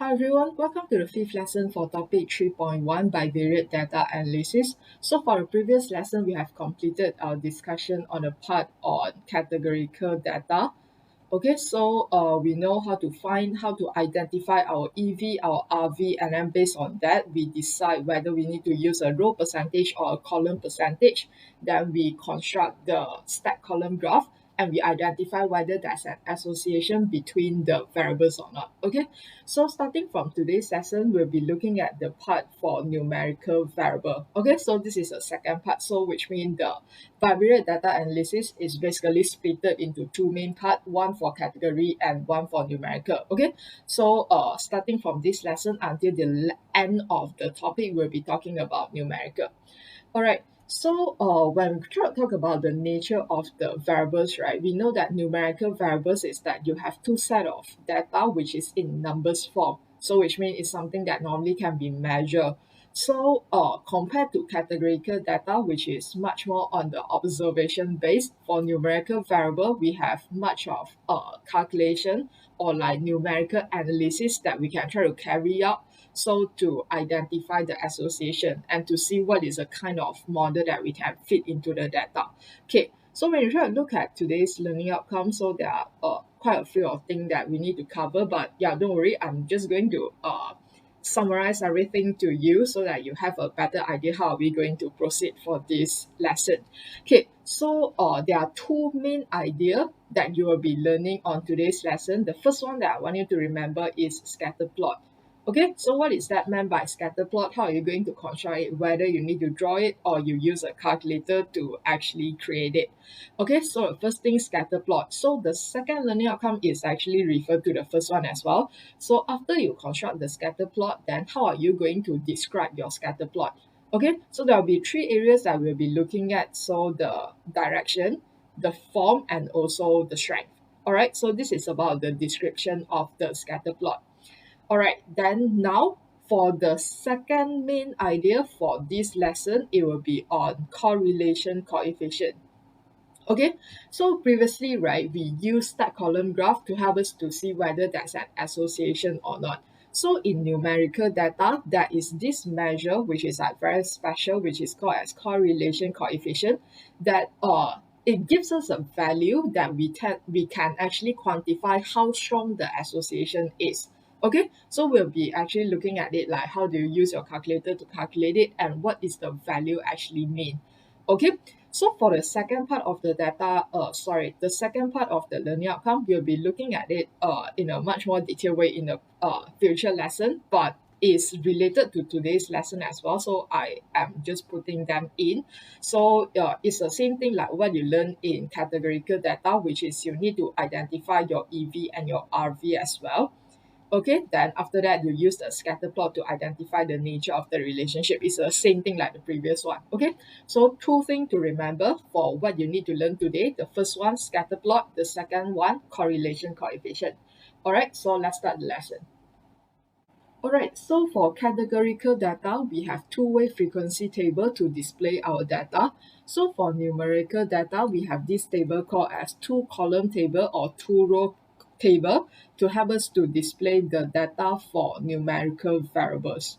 Hi everyone, welcome to the fifth lesson for topic 3.1 Bivariate data analysis. So for the previous lesson, we have completed our discussion on the part on categorical data. Okay, so we know how to identify our EV, our RV, and then based on that, we decide whether we need to use a row percentage or a column percentage. Then we construct the stack column graph and we identify whether there's an association between the variables or not. Okay, so starting from today's lesson, we'll be looking at the part for numerical variable. Okay, so this is the second part, so which means the Bivariate data analysis is basically split into two main parts, one for category and one for numerical. Okay, so starting from this lesson until the end of the topic, we'll be talking about numerical. All right. So when we talk about the nature of the variables, right, we know that numerical variables is that you have two set of data which is in numbers form. So which means it's something that normally can be measured. So compared to categorical data, which is much more on the observation based, for numerical variable, we have much of calculation or like numerical analysis that we can try to carry out so to identify the association and to see what is a kind of model that we can fit into the data. Okay, so when you try to look at today's learning outcome, so there are quite a few of things that we need to cover, but yeah, don't worry, I'm just going to summarize everything to you so that you have a better idea how are we going to proceed for this lesson. Okay, so there are two main ideas that you will be learning on today's lesson. The first one that I want you to remember is scatterplot. Okay, so what is that meant by scatterplot? How are you going to construct it? Whether you need to draw it or you use a calculator to actually create it. Okay, so the first thing, scatterplot. So the second learning outcome is actually referred to the first one as well. So after you construct the scatterplot, then how are you going to describe your scatterplot? Okay, so there will be three areas that we'll be looking at. So the direction, the form, and also the strength. All right, so this is about the description of the scatterplot. All right, then now for the second main idea for this lesson, it will be on correlation coefficient. Okay, so previously, right, we used stack column graph to help us to see whether there's an association or not. So in numerical data, there is this measure which is like very special, which is called as correlation coefficient, that it gives us a value that we can actually quantify how strong the association is. Okay, so we'll be actually looking at it like how do you use your calculator to calculate it and what is the value actually mean. Okay, so for the second part of the the second part of the learning outcome, we'll be looking at it in a much more detailed way in a future lesson, but is related to today's lesson as well. So I am just putting them in. So it's the same thing like what you learn in categorical data, which is you need to identify your EV and your RV as well. Okay, then after that, you use the scatter plot to identify the nature of the relationship. It's the same thing like the previous one. Okay, so two things to remember for what you need to learn today. The first one, scatter plot. The second one, correlation coefficient. All right, so let's start the lesson. All right, so for categorical data, we have two-way frequency table to display our data. So for numerical data, we have this table called as two-column table or two-row table to help us to display the data for numerical variables.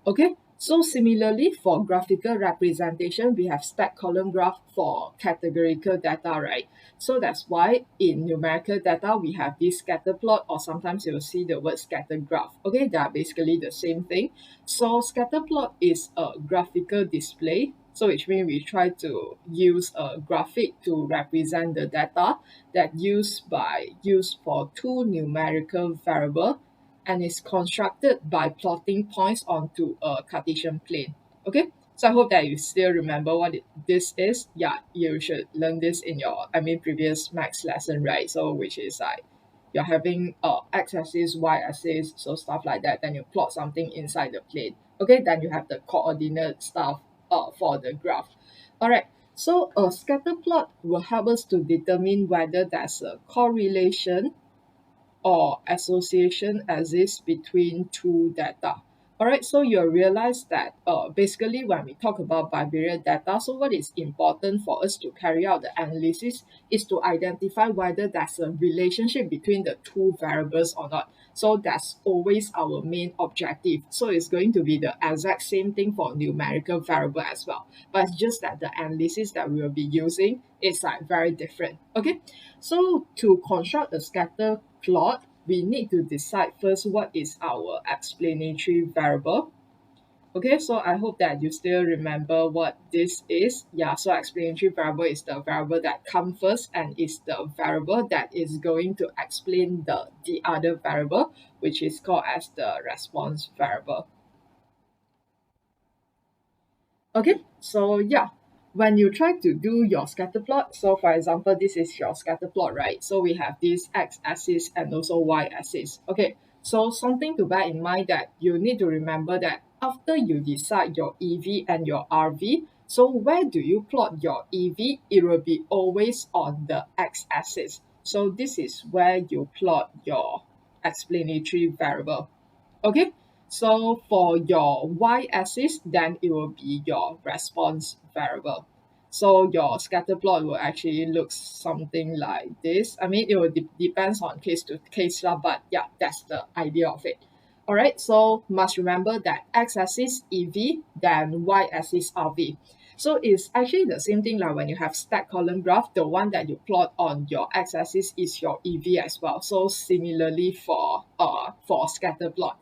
Okay, so similarly for graphical representation, we have stack column graph for categorical data, right? So that's why in numerical data, we have this scatter plot, or sometimes you'll see the word scatter graph. Okay, they are basically the same thing. So scatter plot is a graphical display. So which means we try to use a graphic to represent the data that used for two numerical variable and is constructed by plotting points onto a Cartesian plane. Okay, so I hope that you still remember what this is. Yeah, you should learn this in your, previous maths lesson, right? So which is like you're having x-axis, y-axis, so stuff like that. Then you plot something inside the plane. Okay, then you have the coordinate stuff for the graph. All right. So a scatter plot will help us to determine whether there's a correlation or association exists between two data. Alright, so you'll realize that basically when we talk about bivariate data, so what is important for us to carry out the analysis is to identify whether there's a relationship between the two variables or not. So that's always our main objective. So it's going to be the exact same thing for numerical variable as well. But it's just that the analysis that we will be using is like very different. Okay, so to construct a scatter plot, we need to decide first what is our explanatory variable. Okay, so I hope that you still remember what this is. Yeah, so explanatory variable is the variable that comes first and is the variable that is going to explain the other variable, which is called as the response variable. Okay, so yeah, when you try to do your scatter plot, so for example, this is your scatter plot, right? So we have this x-axis and also y-axis. Okay, so something to bear in mind that you need to remember that after you decide your EV and your RV, so where do you plot your EV? It will be always on the x-axis. So this is where you plot your explanatory variable. Okay, so for your y-axis, then it will be your response variable. So your scatter plot will actually look something like this. I mean, it will depends on case to case lah, but yeah, that's the idea of it. All right, so must remember that x-axis EV, then y-axis RV. So it's actually the same thing like when you have stack column graph, the one that you plot on your x-axis is your EV as well. So similarly for scatter plot.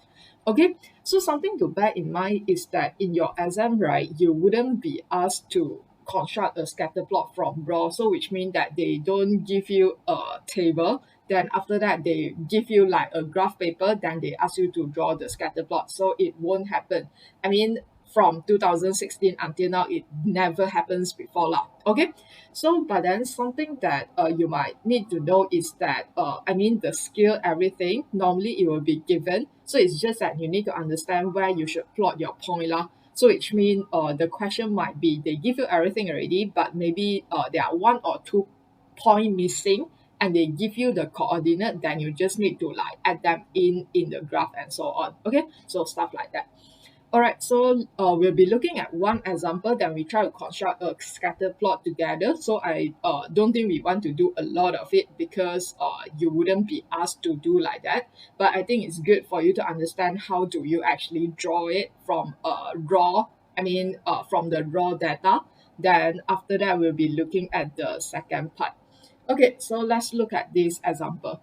Okay, so something to bear in mind is that in your exam, right, you wouldn't be asked to construct a scatter plot from raw. So which means that they don't give you a table. Then after that, they give you like a graph paper. Then they ask you to draw the scatter plot. So it won't happen. I mean, from 2016 until now, it never happens before lah. Okay, so but then something that you might need to know is that I mean the scale everything normally it will be given, so it's just that you need to understand where you should plot your point lah. So which mean the question might be they give you everything already, but maybe there are one or two point missing and they give you the coordinate, then you just need to like add them in the graph and so on. Okay, so stuff like that. Alright, so we'll be looking at one example, then we try to construct a scatter plot together. So I don't think we want to do a lot of it because you wouldn't be asked to do like that. But I think it's good for you to understand how do you actually draw it from from the raw data. Then after that, we'll be looking at the second part. Okay, so let's look at this example.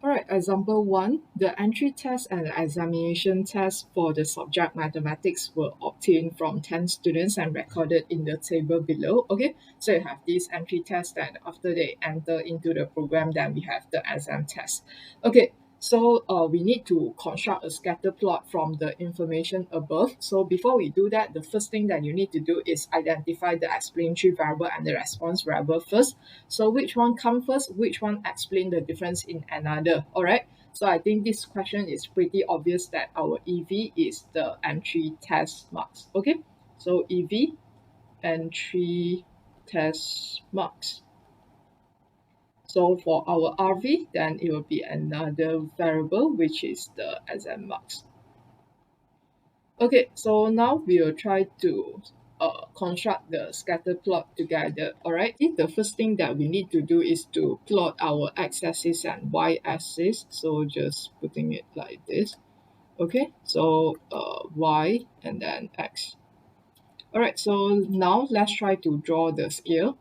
Alright, example one, the entry test and the examination test for the subject mathematics were obtained from 10 students and recorded in the table below. Okay, so you have this entry test and after they enter into the program, then we have the exam test. Okay, so we need to construct a scatter plot from the information above. So before we do that, the first thing that you need to do is identify the explanatory variable and the response variable first. So which one come first? Which one explain the difference in another? All right. So I think this question is pretty obvious that our EV is the entry test marks. Okay. So EV entry test marks. So for our RV, then it will be another variable, which is the exam marks. Okay, so now we will try to construct the scatter plot together. All right, the first thing that we need to do is to plot our x-axis and y-axis. So just putting it like this. Okay, so y and then x. All right, so now let's try to draw the scale.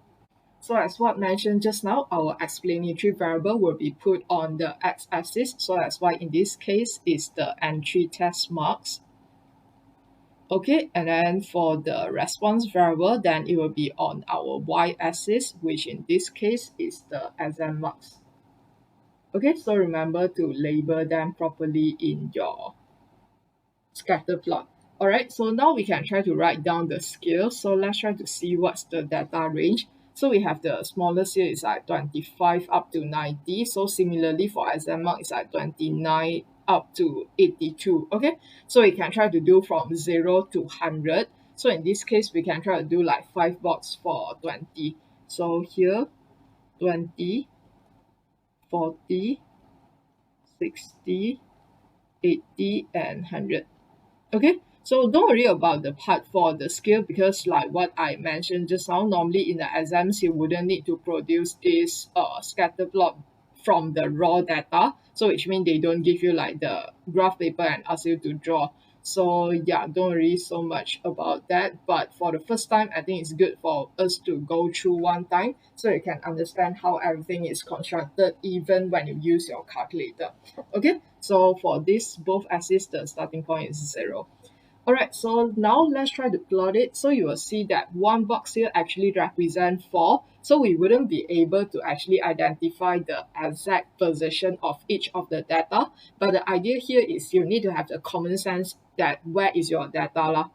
So as what mentioned just now, our explanatory variable will be put on the x-axis. So that's why in this case is the entry test marks. Okay, and then for the response variable, then it will be on our y-axis, which in this case is the exam marks. Okay, so remember to label them properly in your scatter plot. Alright, so now we can try to write down the scale. So let's try to see what's the data range. So we have the smallest here is like 25 up to 90. So similarly for exam mark it's like 29 up to 82. Okay, so we can try to do from 0 to 100. So in this case we can try to do like 5 box for 20. So here 20, 40, 60, 80 and 100. Okay, so don't worry about the part for the skill because like what I mentioned just now, normally in the exams you wouldn't need to produce this scatter plot from the raw data. So which means they don't give you like the graph paper and ask you to draw. So yeah, don't worry so much about that. But for the first time, I think it's good for us to go through one time so you can understand how everything is constructed even when you use your calculator. Okay, so for this both axes the starting point is 0. Alright, so now let's try to plot it. So you will see that one box here actually represents 4. So we wouldn't be able to actually identify the exact position of each of the data. But the idea here is you need to have the common sense that where is your data lah.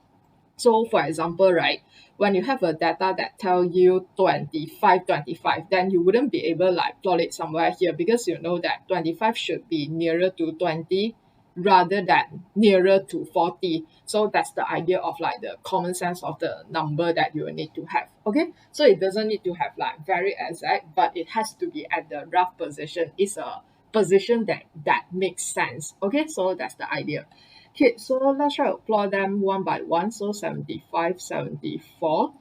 So for example, right, when you have a data that tell you 25, 25, then you wouldn't be able like plot it somewhere here because you know that 25 should be nearer to 20 rather than nearer to 40. So that's the idea of like the common sense of the number that you will need to have. Okay, so it doesn't need to have like very exact, but it has to be at the rough position. It's a position that makes sense. Okay, so that's the idea. Okay, so let's try to plot them one by one. So 75, 74.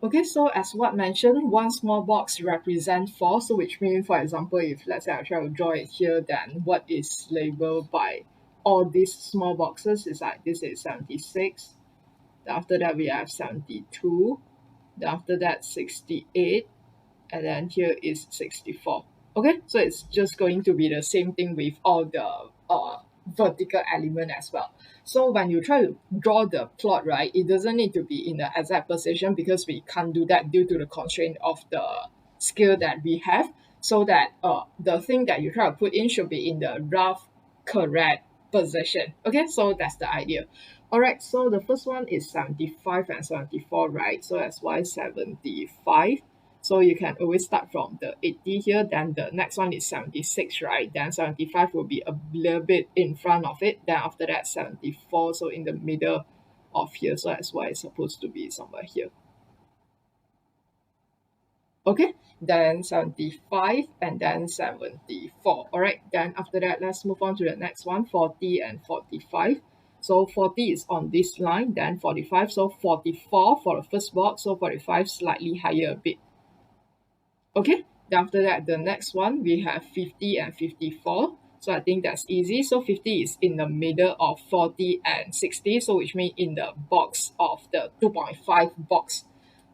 Okay, so as what mentioned, one small box represents 4. So which means, for example, if let's say I try to draw it here, then what is labeled by all these small boxes is like this is 76. Then after that, we have 72. Then after that, 68. And then here is 64. Okay, so it's just going to be the same thing with all the vertical element as well. So when you try to draw the plot, right, it doesn't need to be in the exact position because we can't do that due to the constraint of the scale that we have. So that the thing that you try to put in should be in the rough correct position. Okay, so that's the idea. Alright, so the first one is 75 and 74, right? So that's why 75. So you can always start from the 80 here, then the next one is 76, right? Then 75 will be a little bit in front of it. Then after that, 74, so in the middle of here. So that's why it's supposed to be somewhere here. Okay, then 75 and then 74. All right, then after that, let's move on to the next one, 40 and 45. So 40 is on this line, then 45. So 44 for the first box, so 45 slightly higher a bit. Okay, then after that, the next one, we have 50 and 54. So I think that's easy. So 50 is in the middle of 40 and 60. So which means in the box of the 2.5 box.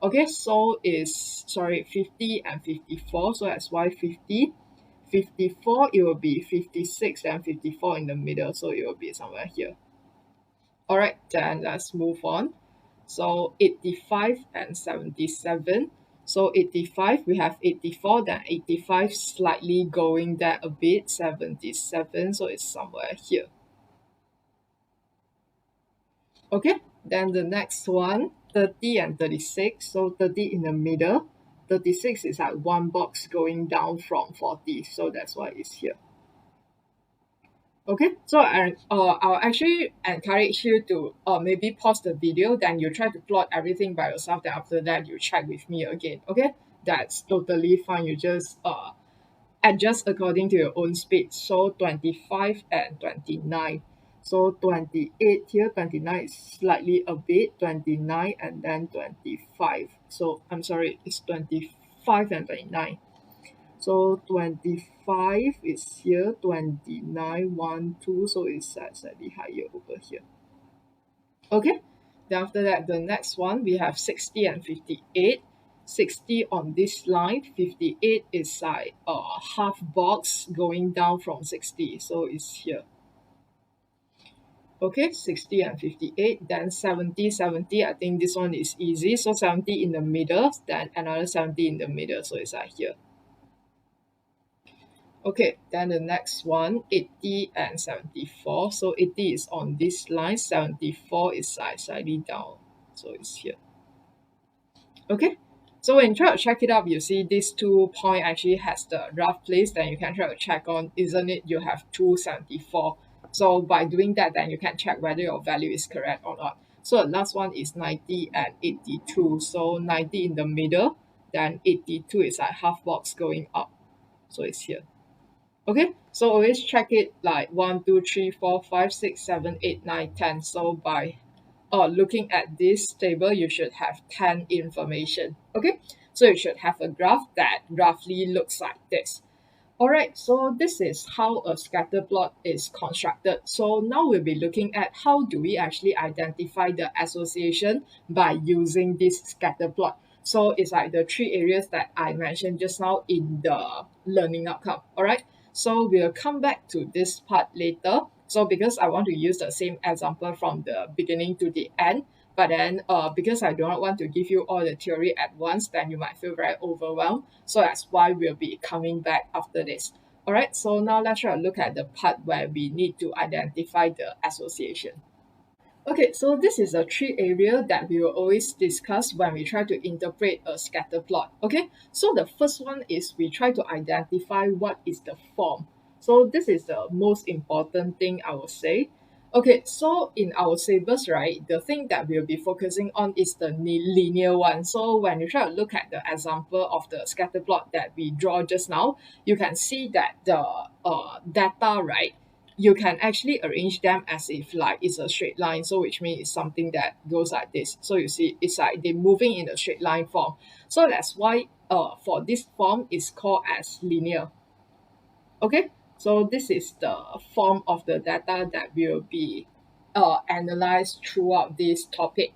Okay, so is, sorry, 50 and 54. So that's why 50. 54, it will be 56 and 54 in the middle. So it will be somewhere here. All right, then let's move on. So 85 and 77. So 85, we have 84, then 85 slightly going there a bit, 77, so it's somewhere here. Okay, then the next one, 30 and 36. So 30 in the middle, 36 is like one box going down from 40, so that's why it's here. Okay, so I'll actually encourage you to maybe pause the video, then you try to plot everything by yourself. Then after that, you check with me again. Okay, that's totally fine. You just adjust according to your own speed. So 25 and 29. So 28 here, 29 is slightly a bit, 29 and then 25. So I'm sorry, it's 25 and 29. So 25 is here, 29, 1, 2, so it's slightly higher over here. Okay, then after that, the next one, we have 60 and 58. 60 on this line, 58 is like a half box going down from 60, so it's here. Okay, 60 and 58, then 70, 70, I think this one is easy. So 70 in the middle, then another 70 in the middle, so it's like here. Okay, then the next one, 80 and 74. So 80 is on this line, 74 is like slightly down. So it's here. Okay, so when you try to check it up, you see this 2 point actually has the rough place, then you can try to check on, isn't it you have 274. So by doing that, then you can check whether your value is correct or not. So the last one is 90 and 82. So 90 in the middle, then 82 is like half box going up. So it's here. Okay, So always check it like 1, 2, 3, 4, 5, 6, 7, 8, 9, 10. So by looking at this table, you should have 10 information. Okay, so you should have a graph that roughly looks like this. Alright, so this is how a scatter plot is constructed. So now we'll be looking at how do we actually identify the association by using this scatter plot. So it's like the three areas that I mentioned just now in the learning outcome. Alright, so we'll come back to this part later. So because I want to use the same example from the beginning to the end, but then because I do not want to give you all the theory at once, then you might feel very overwhelmed. So that's why we'll be coming back after this. All right, so now let's try to look at the part where we need to identify the association. Okay, so this is a three area that we will always discuss when we try to interpret a scatter plot. Okay, so the first one is we try to identify what is the form. So this is the most important thing I will say. Okay, so in our syllabus, right, the thing that we'll be focusing on is the linear one. So when you try to look at the example of the scatter plot that we draw just now, you can see that the data, right, you can actually arrange them as if like it's a straight line, so which means it's something that goes like this. So you see it's like they're moving in a straight line form. So that's why for this form is called as linear. Okay, so this is the form of the data that will be analyzed throughout this topic.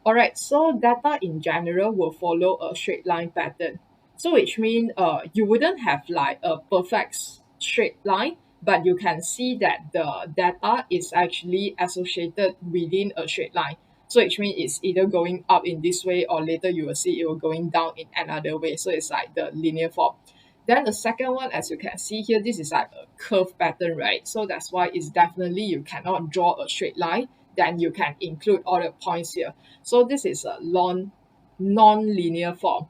Alright, so data in general will follow a straight line pattern. So which means you wouldn't have like a perfect straight line, but you can see that the data is actually associated within a straight line. So which means it's either going up in this way or later you will see it will going down in another way. So it's like the linear form. Then the second one, as you can see here, this is like a curve pattern, right? So that's why it's definitely you cannot draw a straight line. Then you can include all the points here. So this is a non-linear form.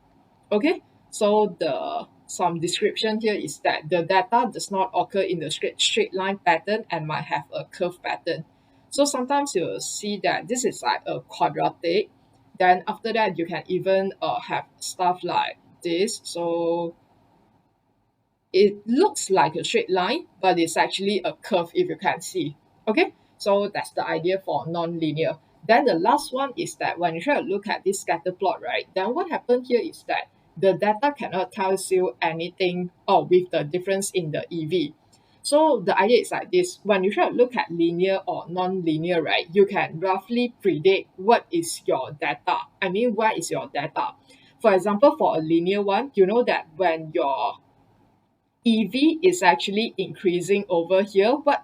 Okay, so the some description here is that the data does not occur in the straight line pattern and might have a curve pattern. So sometimes you'll see that this is like a quadratic. Then after that, you can even have stuff like this. So it looks like a straight line, but it's actually a curve if you can see. Okay, so that's the idea for non-linear. Then the last one is that when you try to look at this scatter plot, right, then what happened here is that the data cannot tell you anything with the difference in the EV. So the idea is like this: when you try to look at linear or non-linear, right, you can roughly predict what is your data. I mean, where is your data? For example, for a linear one, you know that when your EV is actually increasing over here, what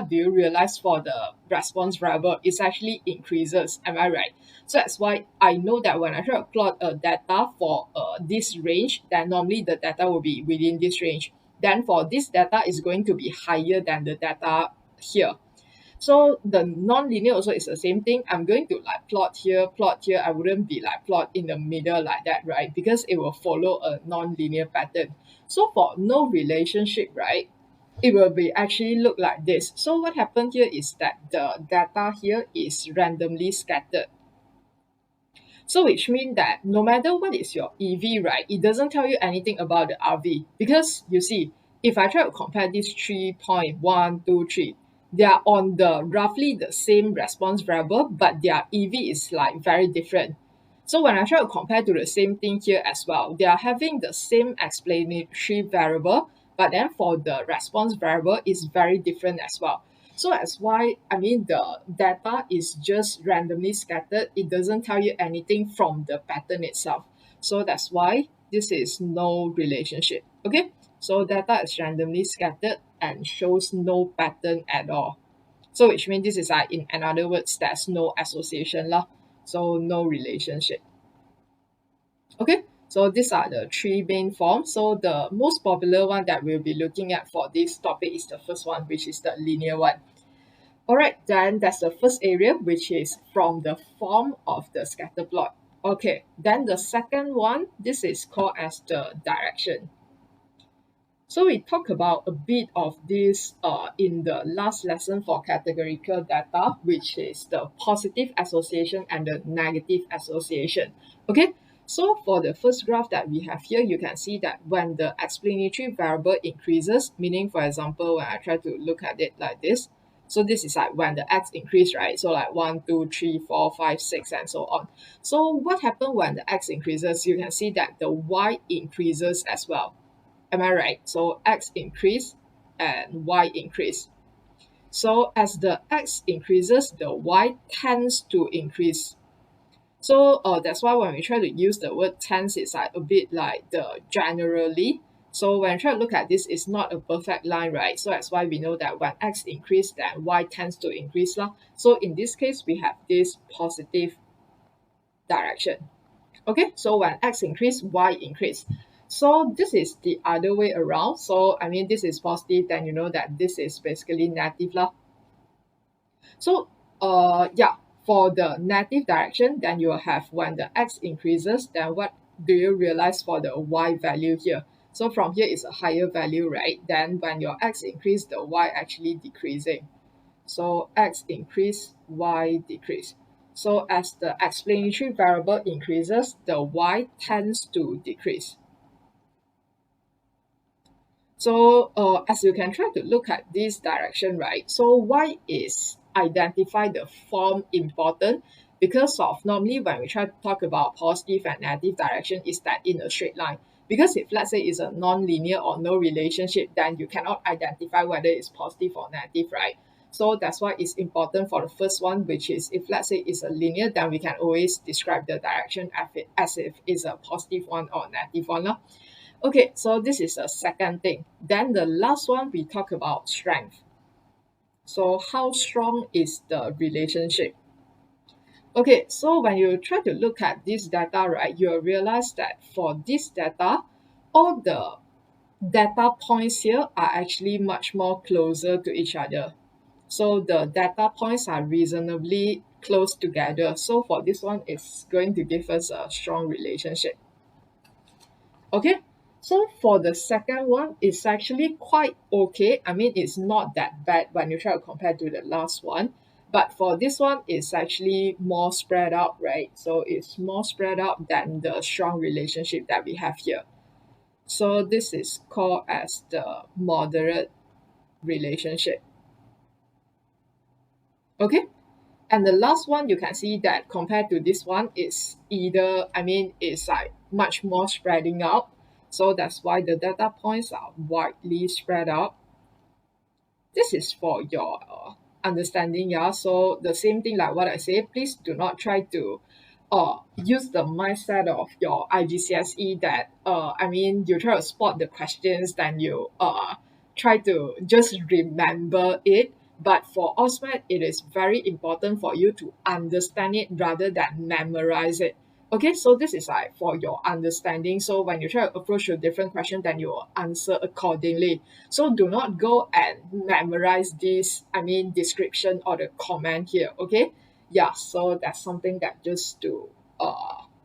do you realize for the response variable? It's actually increases, am I right? So that's why I know that when I try to plot a data for this range, then normally the data will be within this range. Then for this data is going to be higher than the data here. So the non-linear also is the same thing. I'm going to like plot here, plot here. I wouldn't be like plot in the middle like that, right? Because it will follow a non-linear pattern. So for no relationship, right, it will be actually look like this. So what happened here is that the data here is randomly scattered. So which means that no matter what is your EV, right, it doesn't tell you anything about the RV. Because you see, if I try to compare these 3.123, they are on the roughly the same response variable, but their EV is like very different. So when I try to compare to the same thing here as well, they are having the same explanatory variable, but then for the response variable is very different as well. So that's why, I mean, the data is just randomly scattered. It doesn't tell you anything from the pattern itself. So that's why this is no relationship. Okay, so data is randomly scattered and shows no pattern at all. So which means this is like, in another words, there's no association lah. So no relationship. Okay, so these are the three main forms. So the most popular one that we'll be looking at for this topic is the first one, which is the linear one. Alright, then that's the first area, which is from the form of the scatter plot. Okay, then the second one, this is called as the direction. So we talked about a bit of this in the last lesson for categorical data, which is the positive association and the negative association. Okay, So for the first graph that we have here, you can see that when the explanatory variable increases, meaning for example, when I try to look at it like this, so this is like when the x increase, right? So like 1, 2, 3, 4, 5, 6, and so on. So what happened when the x increases? You can see that the y increases as well. Am I right? So x increase and y increase. So as the x increases, the y tends to increase. So that's why when we try to use the word tends, it's like a bit like the generally. So when we try to look at this, it's not a perfect line, right? So that's why we know that when x increase, then y tends to increase lah. So in this case, we have this positive direction. Okay, so when x increase, y increase. So this is the other way around. So I mean, this is positive, then you know that this is basically negative lah. So yeah, for the negative direction, then you will have when the x increases, then what do you realize for the y value here? So from here is a higher value, right? Then when your x increase, the y actually decreasing. So x increase, y decrease. So as the explanatory variable increases, the y tends to decrease. So as you can try to look at this direction, right? So why is identify the form important? Because of normally when we try to talk about positive and negative direction is that in a straight line. Because if let's say it's a non-linear or no relationship, then you cannot identify whether it's positive or negative, right? So that's why it's important for the first one, which is if let's say it's a linear, then we can always describe the direction as if it's a positive one or negative one. Okay, so this is a second thing. Then the last one, we talk about strength. So how strong is the relationship? Okay, so when you try to look at this data, right, you'll realize that for this data, all the data points here are actually much more closer to each other. So the data points are reasonably close together. So for this one, it's going to give us a strong relationship. Okay, so for the second one, it's actually quite okay. I mean, it's not that bad when you try to compare to the last one. But for this one, it's actually more spread out, right? So it's more spread out than the strong relationship that we have here. So this is called as the moderate relationship. Okay, and the last one, you can see that compared to this one, it's either, I mean, it's like much more spreading out. So that's why the data points are widely spread out. This is for your understanding, yeah. So the same thing like what I say, please do not try to use the mindset of your IGCSE that I mean you try to spot the questions, then you try to just remember it. But for OSMAT, it is very important for you to understand it rather than memorize it. Okay, so this is like for your understanding. So when you try to approach a different question, then you will answer accordingly. So do not go and memorize this, I mean, description or the comment here, okay? Yeah, so that's something that just to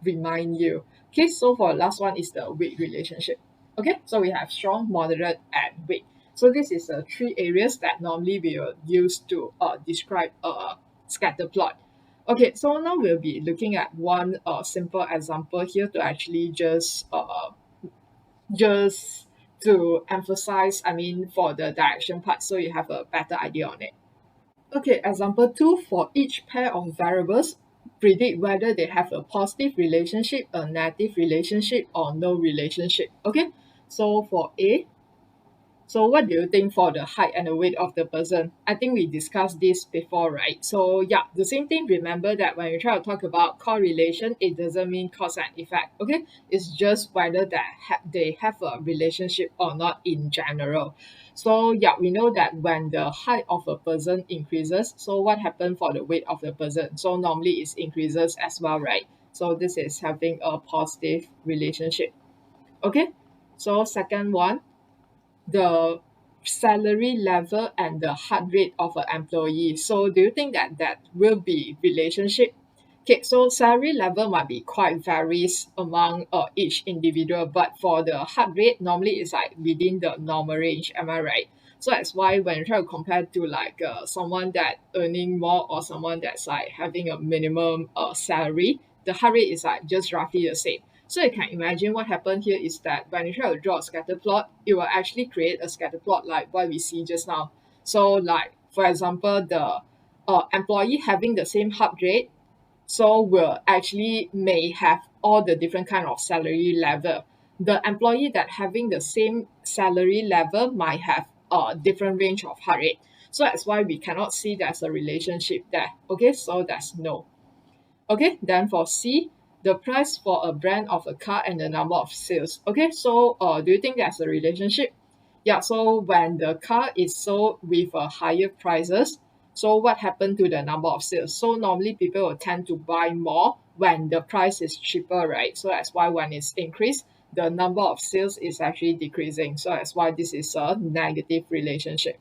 remind you. Okay, so for the last one is the weak relationship. Okay, so we have strong, moderate, and weak. So this is the three areas that normally we will use to describe a scatter plot. Okay, so now we'll be looking at one simple example here to actually just to emphasize, I mean, for the direction part, so you have a better idea on it. Okay, example 2, for each pair of variables, predict whether they have a positive relationship, a negative relationship, or no relationship. Okay, so for A, so what do you think for the height and the weight of the person? I think we discussed this before, right? So yeah, the same thing. Remember that when you try to talk about correlation, it doesn't mean cause and effect. Okay, it's just whether they have a relationship or not in general. So yeah, we know that when the height of a person increases, so what happened for the weight of the person? So normally it increases as well, right? So this is having a positive relationship. Okay, so second one, the salary level and the heart rate of an employee. So do you think that that will be relationship? Okay, so salary level might be quite varies among each individual, but for the heart rate, normally it's like within the normal range. Am I right? So that's why when you try to compare to like someone that earning more or someone that's like having a minimum salary, the heart rate is like just roughly the same. So you can imagine what happened here is that when you try to draw a scatter plot, it will actually create a scatter plot like what we see just now. So like for example, the employee having the same heart rate, so will actually may have all the different kind of salary level. The employee that having the same salary level might have a different range of heart rate. So that's why we cannot see there's a relationship there. Okay, so that's no. Okay, then for C, the price for a brand of a car and the number of sales. Okay, so do you think there's a relationship? Yeah, so when the car is sold with a higher prices, so what happened to the number of sales? So normally people will tend to buy more when the price is cheaper, right? So that's why when it's increased, the number of sales is actually decreasing. So that's why this is a negative relationship.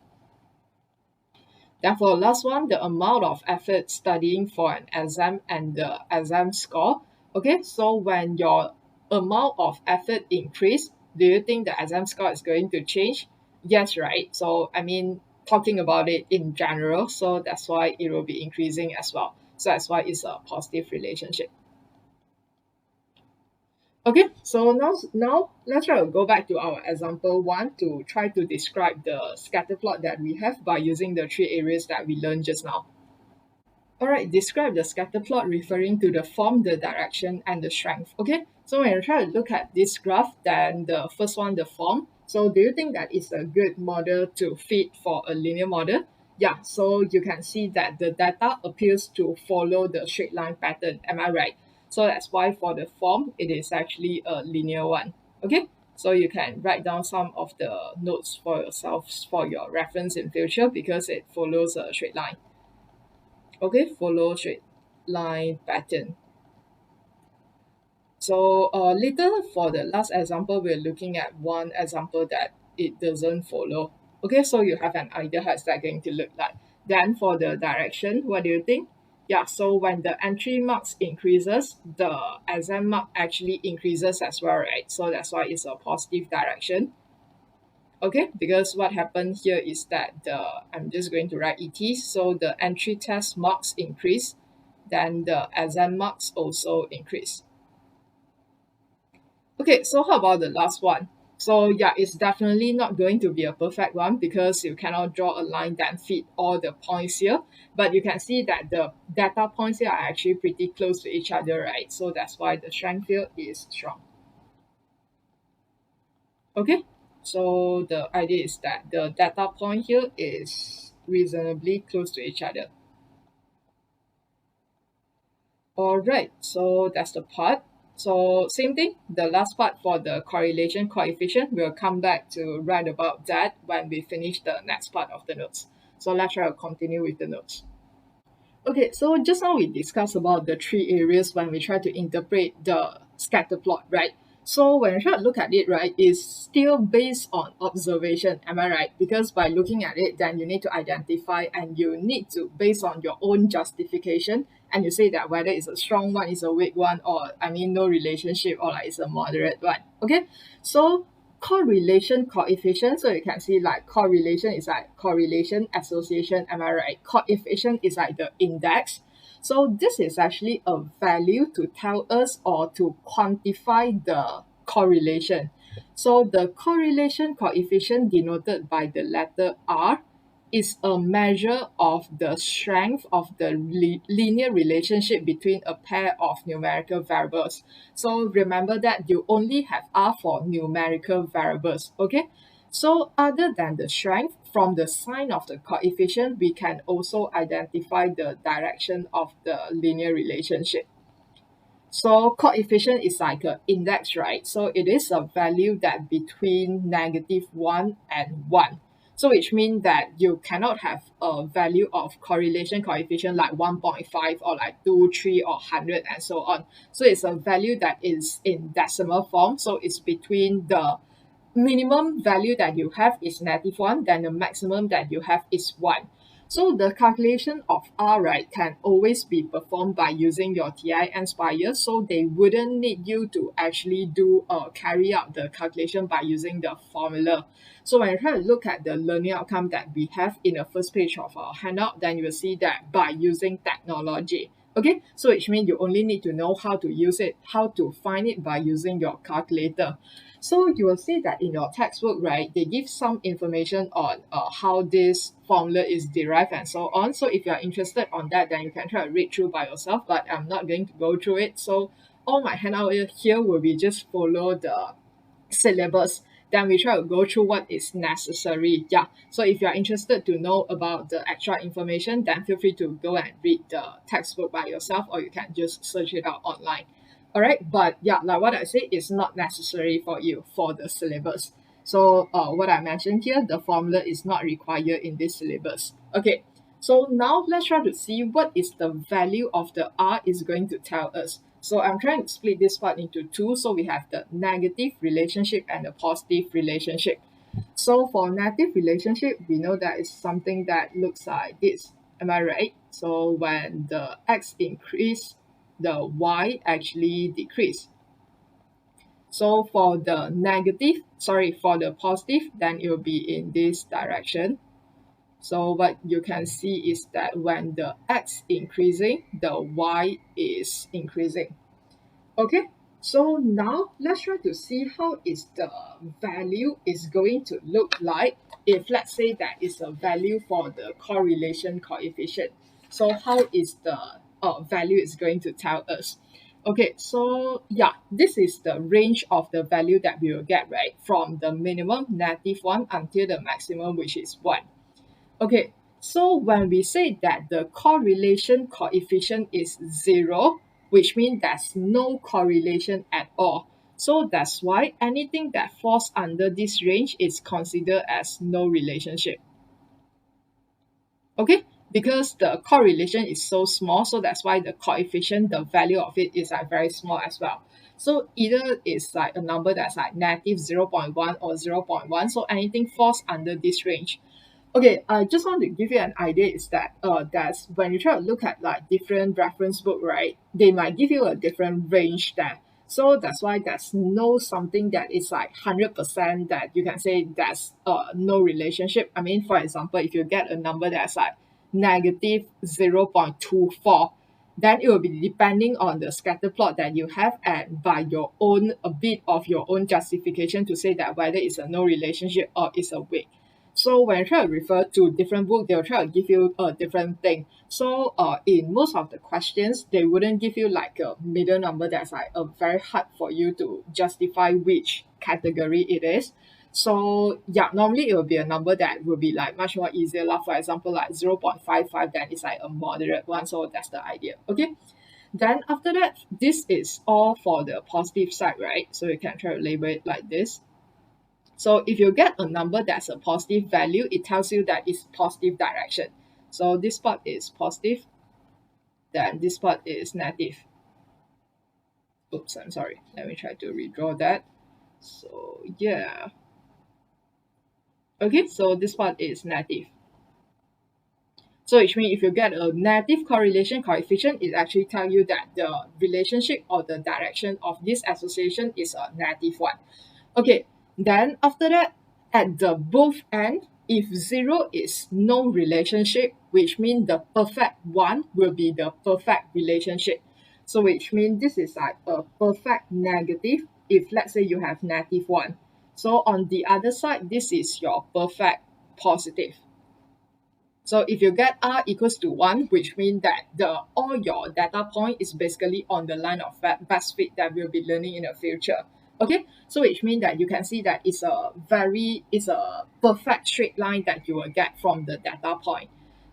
Therefore, last one, the amount of effort studying for an exam and the exam score. Okay, so when your amount of effort increase, do you think the exam score is going to change? Yes, right? So, I mean, talking about it in general, so that's why it will be increasing as well. So that's why it's a positive relationship. Okay, so now let's try to go back to our example one to try to describe the scatter plot that we have by using the three areas that we learned just now. All right, describe the scatter plot referring to the form, the direction, and the strength. Okay, so when you try to look at this graph, then the first one, the form. So do you think that is a good model to fit for a linear model? Yeah, so you can see that the data appears to follow the straight line pattern. Am I right? So that's why for the form, it is actually a linear one. Okay, so you can write down some of the notes for yourself for your reference in future because it follows a straight line. Okay, follow straight line pattern. So later for the last example, we're looking at one example that it doesn't follow. Okay, so you have an idea how is that going to look like. Then for the direction, what do you think? Yeah, so when the entry marks increases, the exam mark actually increases as well, right? So that's why it's a positive direction. Okay, because what happened here is that I'm just going to write ET, so the entry test marks increase, then the exam marks also increase. Okay, so how about the last one? So yeah, it's definitely not going to be a perfect one because you cannot draw a line that fit all the points here, but you can see that the data points here are actually pretty close to each other, right? So that's why the strength here is strong. Okay, so the idea is that the data point here is reasonably close to each other. All right, so that's the part. So same thing, the last part for the correlation coefficient, we'll come back to write about that when we finish the next part of the notes. So let's try to continue with the notes. Okay, so just now we discussed about the three areas when we try to interpret the scatter plot, right? So when we try to look at it, right, it's still based on observation, am I right? Because by looking at it, then you need to identify and you need to, based on your own justification, and you say that whether it's a strong one, it's a weak one, or I mean no relationship, or like it's a moderate one. Okay, so correlation coefficient, so you can see like correlation is like correlation association, am I right? Coefficient is like the index. So this is actually a value to tell us or to quantify the correlation. So the correlation coefficient denoted by the letter R is a measure of the strength of the linear relationship between a pair of numerical variables. So remember that you only have R for numerical variables, okay? So other than the strength, from the sign of the coefficient, we can also identify the direction of the linear relationship. So coefficient is like an index, right? So it is a value that between -1 and 1. So which means that you cannot have a value of correlation coefficient like 1.5 or like 2, 3 or 100 and so on. So it's a value that is in decimal form. So it's between the minimum value that you have is -1, then the maximum that you have is 1. So the calculation of R, right, can always be performed by using your Ti-Nspire, so they wouldn't need you to actually carry out the calculation by using the formula. So when you try to look at the learning outcome that we have in the first page of our handout, then you will see that by using technology. Okay, so which means you only need to know how to use it, how to find it by using your calculator. So you will see that in your textbook, right, they give some information on how this formula is derived and so on. So if you are interested on that, then you can try to read through by yourself, but I'm not going to go through it. So all my handout here will be just follow the syllabus, then we try to go through what is necessary. Yeah, so if you are interested to know about the extra information, then feel free to go and read the textbook by yourself, or you can just search it out online. All right, but yeah, like what I said, it's not necessary for you for the syllabus. So what I mentioned here, the formula is not required in this syllabus. Okay, so now let's try to see what is the value of the R is going to tell us. So I'm trying to split this part into two. So we have the negative relationship and the positive relationship. So for negative relationship, we know that it's something that looks like this. Am I right? So when the x increase, the y actually decrease. So for the negative, sorry, for the positive, then it will be in this direction. So what you can see is that when the x increasing, the y is increasing. Okay, so now let's try to see how is the value is going to look like if let's say that is a value for the correlation coefficient. So how is the value is going to tell us? Okay, so yeah, this is the range of the value that we will get, right? From the minimum -1 until the maximum, which is 1. Okay, so when we say that the correlation coefficient is 0, which means there's no correlation at all. So that's why anything that falls under this range is considered as no relationship. Okay, because the correlation is so small, so that's why the coefficient, the value of it is like very small as well. So either it's like a number that's like -0.1 or 0.1, so anything falls under this range. Okay, I just want to give you an idea is that that's when you try to look at like different reference book, right? They might give you a different range there. So that's why there's no something that is like 100% that you can say that's no relationship. I mean, for example, if you get a number that's like -0.24, then it will be depending on the scatter plot that you have and by your own a bit of your own justification to say that whether it's a no relationship or it's a weak. So when I try to refer to different book, they'll try to give you a different thing. So in most of the questions, they wouldn't give you like a middle number that's like very hard for you to justify which category it is. So yeah, normally it will be a number that will be like much more easier. Like for example, like 0.55, then it's like a moderate one. So that's the idea. Okay. Then after that, this is all for the positive side, right? So you can try to label it like this. So if you get a number that's a positive value, it tells you that it's positive direction. So this part is positive, then this part is negative. Oops, I'm sorry. Let me try to redraw that. So yeah. Okay, so this part is negative. So which means if you get a negative correlation coefficient, it actually tell you that the relationship or the direction of this association is a -1. Okay, then after that, at the both end, if 0 is no relationship, which means the perfect one will be the perfect relationship. So which means this is like a perfect negative if let's say you have -1. So on the other side, this is your perfect positive. So if you get R equals to 1, which means that the all your data point is basically on the line of best fit that we'll be learning in the future. Okay, so which means that you can see that it's a perfect straight line that you will get from the data point.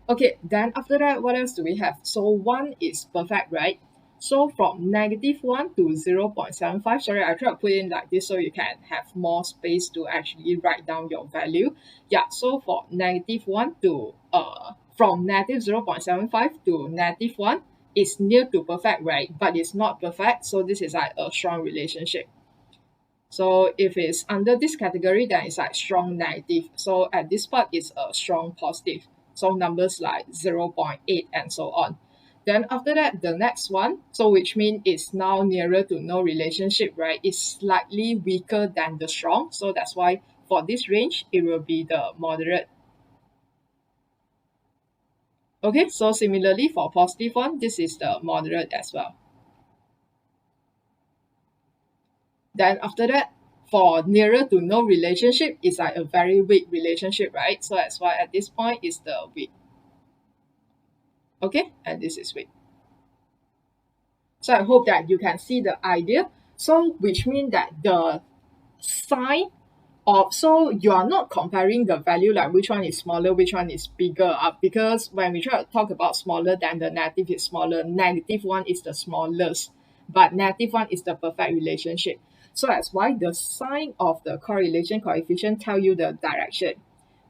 Okay, then after that, what else do we have? So 1 is perfect, right? So from -1 to 0.75, sorry, I try to put in like this so you can have more space to actually write down your value. Yeah, so for -1 to from -0.75 to -1 is near to perfect, right? But it's not perfect, so this is like a strong relationship. So if it's under this category, then it's like strong negative. So at this part, it's a strong positive. So numbers like 0.8 and so on. Then after that, the next one, so which means it's now nearer to no relationship, right? It's slightly weaker than the strong. So that's why for this range, it will be the moderate. Okay, so similarly for positive one, this is the moderate as well. Then after that, for nearer to no relationship, it's like a very weak relationship, right? So that's why at this point is the weak. Okay, and this is weak. So I hope that you can see the idea. So which means that the sign of, so you are not comparing the value like which one is smaller, which one is bigger, because when we try to talk about smaller, then the negative is smaller, negative one is the smallest, but negative one is the perfect relationship. So that's why the sign of the correlation coefficient tell you the direction.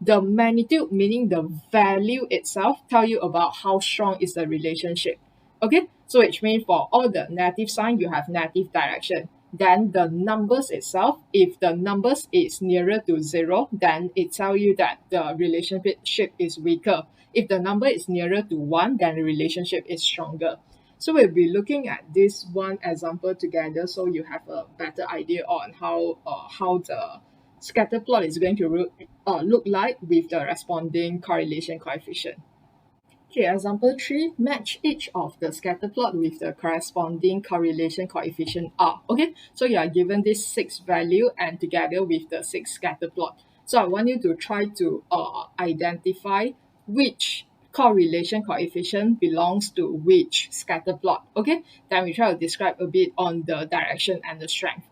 The magnitude, meaning the value itself, tell you about how strong is the relationship. Okay, so which means for all the negative sign, you have negative direction. Then the numbers itself, if the numbers is nearer to zero, then it tell you that the relationship is weaker. If the number is nearer to one, then the relationship is stronger. So we'll be looking at this one example together, so you have a better idea on how the scatter plot is going to look like with the responding correlation coefficient. Okay, example 3, match each of the scatter plot with the corresponding correlation coefficient R. Okay, so you are given this 6 value and together with the 6 scatter plot. So I want you to try to identify which correlation coefficient belongs to which scatter plot. Okay, then we try to describe a bit on the direction and the strength.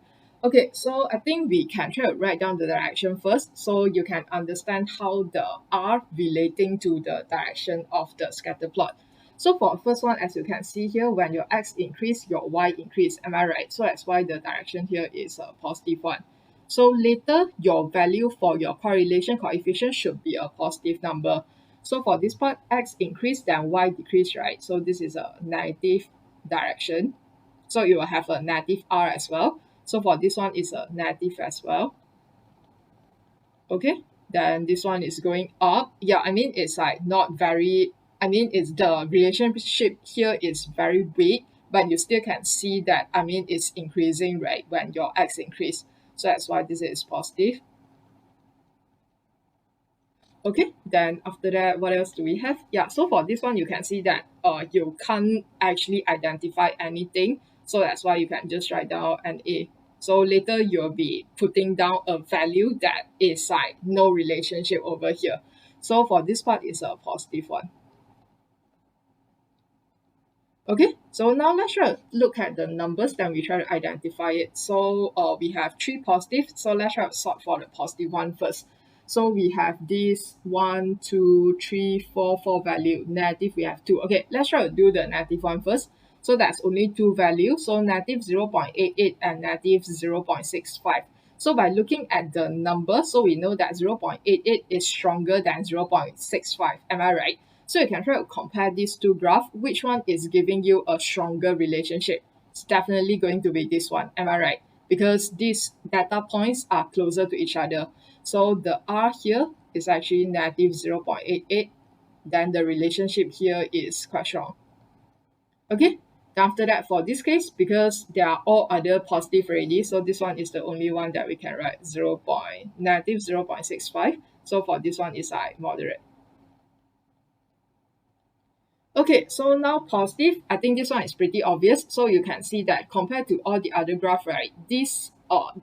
Okay, so I think we can try to write down the direction first so you can understand how the R relating to the direction of the scatter plot. So for first one, as you can see here, when your X increase, your Y increase, am I right? So that's why the direction here is a positive one. So later, your value for your correlation coefficient should be a positive number. So for this part, X increase, then Y decrease, right? So this is a negative direction. So you will have a negative R as well. So for this one is a negative as well. Okay, then this one is going up. Yeah, I mean, it's like not very, I mean, it's the relationship here is very weak, but you still can see that, I mean, it's increasing, right, when your X increase. So that's why this is positive. Okay, then after that, what else do we have? Yeah, so for this one, you can see that you can't actually identify anything. So that's why you can just write down an A. So later you'll be putting down a value that is like no relationship over here. So for this part, it's a positive one. Okay, so now let's try to look at the numbers, then we try to identify it. So we have 3 positive, so let's try to sort for the positive one first. So we have this 1, 2, 3, 4, 4 value, negative we have 2. Okay, let's try to do the negative one first. So that's only 2 values, so negative 0.88 and negative 0.65. So by looking at the number, so we know that 0.88 is stronger than 0.65, am I right? So you can try to compare these two graphs. Which one is giving you a stronger relationship? It's definitely going to be this one. Am I right? Because these data points are closer to each other. So the R here is actually negative 0.88. Then the relationship here is quite strong. Okay. Then after that, for this case, because there are all other positive already, so this one is the only one that we can write negative 0.65. So for this one is like moderate. Okay, so now positive, I think this one is pretty obvious. So you can see that compared to all the other graph, right, these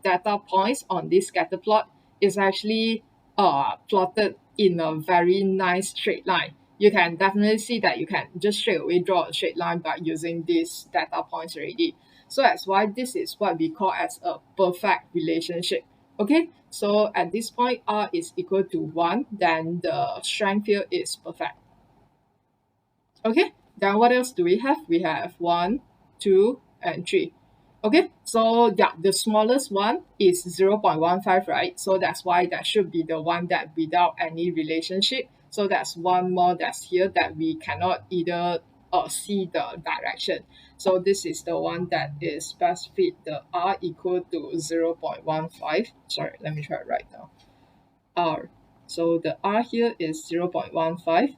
data points on this scatter plot is actually plotted in a very nice straight line. You can definitely see that you can just straight away draw a straight line by using these data points already. So that's why this is what we call as a perfect relationship. Okay, so at this point, R is equal to 1, then the strength here is perfect. Okay, then what else do we have? We have 1, 2, and 3. Okay, so yeah, the smallest one is 0.15, right? So that's why that should be the one that without any relationship. So that's one more that's here that we cannot either see the direction. So this is the one that is best fit the R equal to 0.15. Sorry, let me try it right now. R. So the R here is 0.15.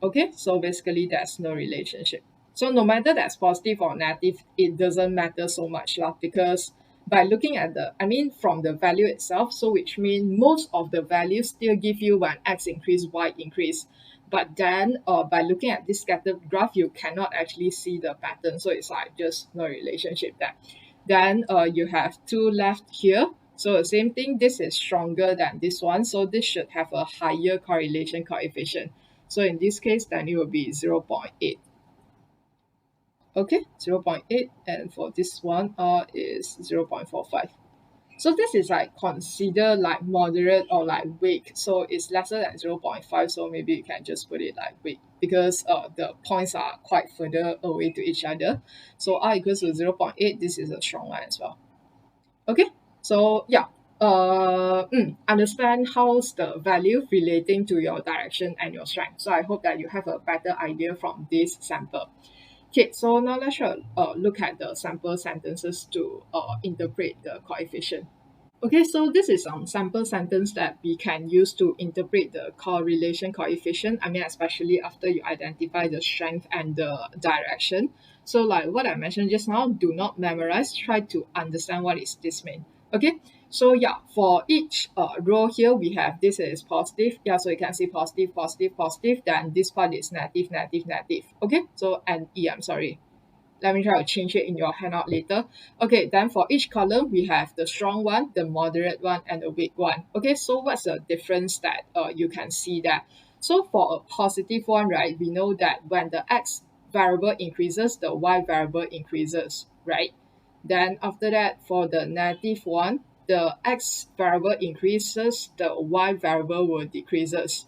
Okay, so basically there's no relationship. So no matter that's positive or negative, it doesn't matter so much lah, because by looking at the, I mean from the value itself, so which means most of the values still give you when X increase, Y increase. But then by looking at this scattered graph, you cannot actually see the pattern. So it's like just no relationship there. Then you have two left here. So the same thing, this is stronger than this one. So this should have a higher correlation coefficient. So in this case, then it will be 0.8. Okay, 0.8. And for this one is 0.45. So this is like considered like moderate or like weak. So it's lesser than 0.5. So maybe you can just put it like weak because the points are quite further away to each other. So R equals to 0.8. This is a strong one as well. Okay. So yeah. Understand how's the value relating to your direction and your strength. So I hope that you have a better idea from this sample. Okay, so now let's look at the sample sentences to interpret the coefficient. Okay, so this is some sample sentence that we can use to interpret the correlation coefficient. I mean, especially after you identify the strength and the direction. So like what I mentioned just now, do not memorize, try to understand what is this mean. Okay, so yeah, for each row here, we have this is positive. Yeah, so you can see positive, positive, positive. Then this part is negative, negative, negative. Okay, so and E, I'm sorry. Let me try to change it in your handout later. Okay, then for each column, we have the strong one, the moderate one, and the weak one. Okay, so what's the difference that you can see that? So for a positive one, right, we know that when the x variable increases, the y variable increases, right? Then after that, for the negative one, the x variable increases, the y variable will decreases.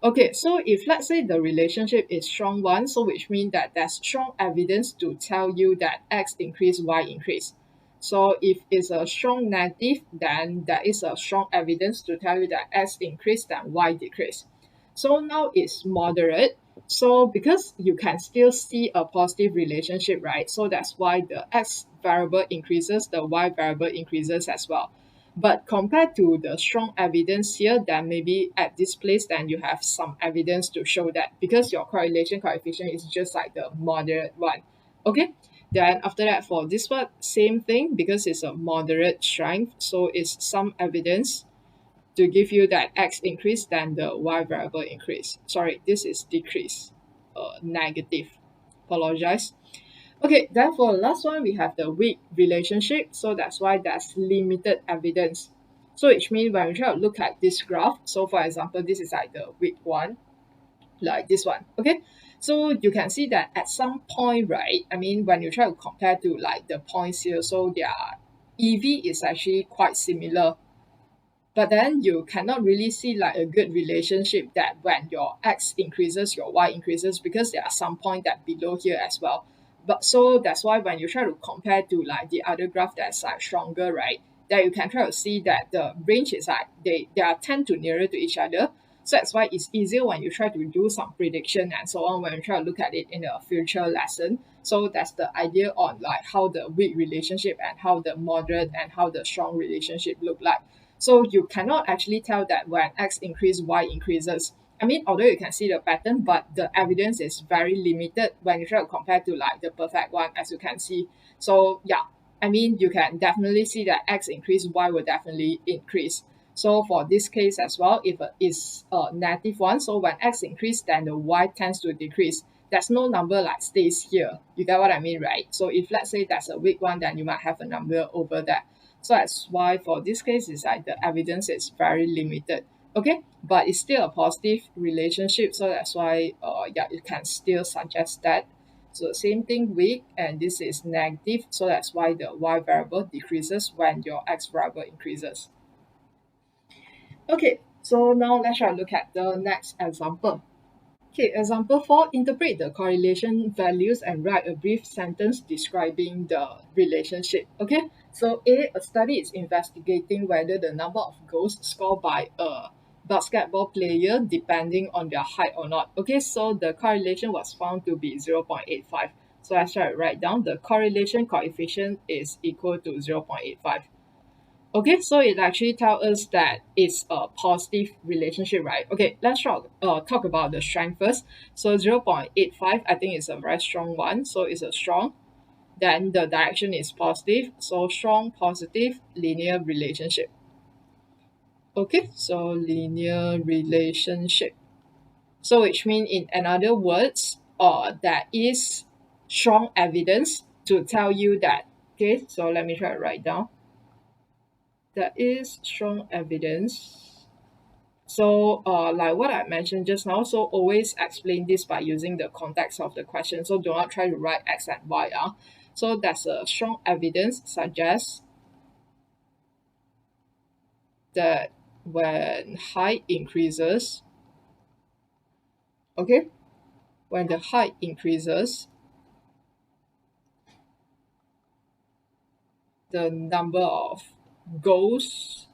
Okay, so if let's say the relationship is strong one, so which means that there's strong evidence to tell you that x increase, y increase. So if it's a strong negative, then there is a strong evidence to tell you that x increase, then y decrease. So now it's moderate. So because you can still see a positive relationship, right? So that's why the x variable increases, the y variable increases as well. But compared to the strong evidence here, then maybe at this place, then you have some evidence to show that because your correlation coefficient is just like the moderate one. Okay, then after that, for this one, same thing because it's a moderate strength. So it's some evidence to give you that x increase, then the y variable increase. Sorry, this is decrease, negative. Apologize. Okay, then for the last one, we have the weak relationship. So that's why there's limited evidence. So which means when we try to look at this graph, so for example, this is like the weak one, like this one. Okay, so you can see that at some point, right? I mean, when you try to compare to like the points here, so their EV is actually quite similar, but then you cannot really see like a good relationship that when your x increases, your y increases because there are some point that below here as well. But so that's why when you try to compare to like the other graph that's like stronger, right? That you can try to see that the range is like they are tend to nearer to each other. So that's why it's easier when you try to do some prediction and so on when you try to look at it in a future lesson. So that's the idea on like how the weak relationship and how the moderate and how the strong relationship look like. So you cannot actually tell that when x increase, y increases. I mean, although you can see the pattern, but the evidence is very limited when you try to compare to like the perfect one, as you can see. So yeah, I mean, you can definitely see that x increase, y will definitely increase. So for this case as well, if it is a negative one, so when x increase, then the y tends to decrease. There's no number like stays here. You get what I mean, right? So if let's say that's a weak one, then you might have a number over there. So that's why for this case, it's like the evidence is very limited. Okay, but it's still a positive relationship. So that's why, yeah, you can still suggest that. So same thing weak, and this is negative. So that's why the y variable decreases when your x variable increases. Okay, so now let's try to look at the next example. Okay, example 4, interpret the correlation values and write a brief sentence describing the relationship. Okay, so a study is investigating whether the number of goals scored by a basketball player depending on their height or not. Okay, so the correlation was found to be 0.85. So I shall write down the correlation coefficient is equal to 0.85. Okay, so it actually tells us that it's a positive relationship, right? Okay, let's talk about the strength first. So 0.85, I think it's a very strong one. So it's a strong. Then the direction is positive. So strong, positive, linear relationship. Okay, so linear relationship. So which means in another words, there is strong evidence to tell you that. Okay, so let me try to write down. There is strong evidence. So like what I mentioned just now, so always explain this by using the context of the question. So do not try to write X and Y. So there's a strong evidence suggests that when height increases, okay, when the height increases, the number of goals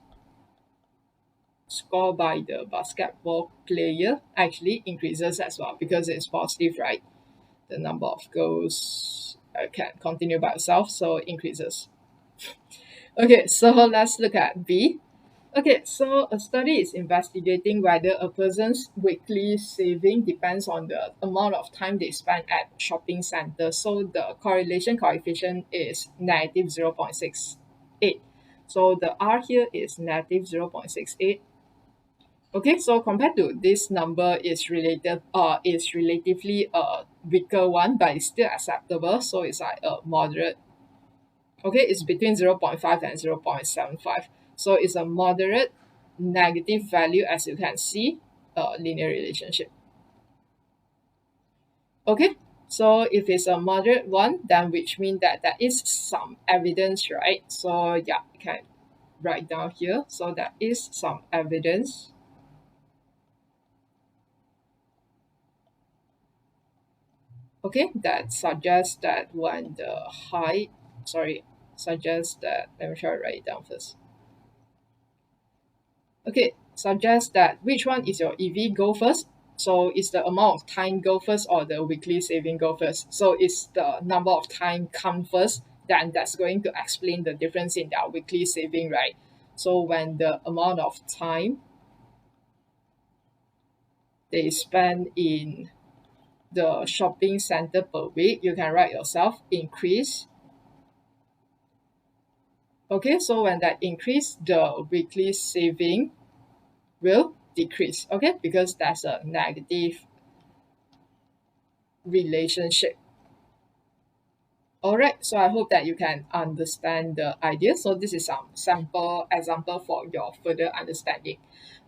scored by the basketball player actually increases as well because it's positive, right? The number of goals can continue by itself, so it increases. Okay, so let's look at B. Okay, so a study is investigating whether a person's weekly saving depends on the amount of time they spend at shopping centers. So the correlation coefficient is negative 0.68. So the R here is negative 0.68. Okay, so compared to this number is relatively a weaker one, but it's still acceptable. So it's like a moderate. Okay, it's between 0.5 and 0.75. So it's a moderate negative value, as you can see, linear relationship. Okay, so if it's a moderate one, then which means that there is some evidence, right? So yeah, you can write down here. So there is some evidence. Okay, that suggests that when the height, sorry, suggests that, let me try to write it down first. Okay, suggest that which one is your EV go first? So is the amount of time go first or the weekly saving go first? So is the number of time come first? Then that's going to explain the difference in their weekly saving, right? So when the amount of time they spend in the shopping center per week, you can write yourself increase. Okay, so when that increase, the weekly saving will decrease, okay, because that's a negative relationship. All right, so I hope that you can understand the idea. So this is some sample example for your further understanding.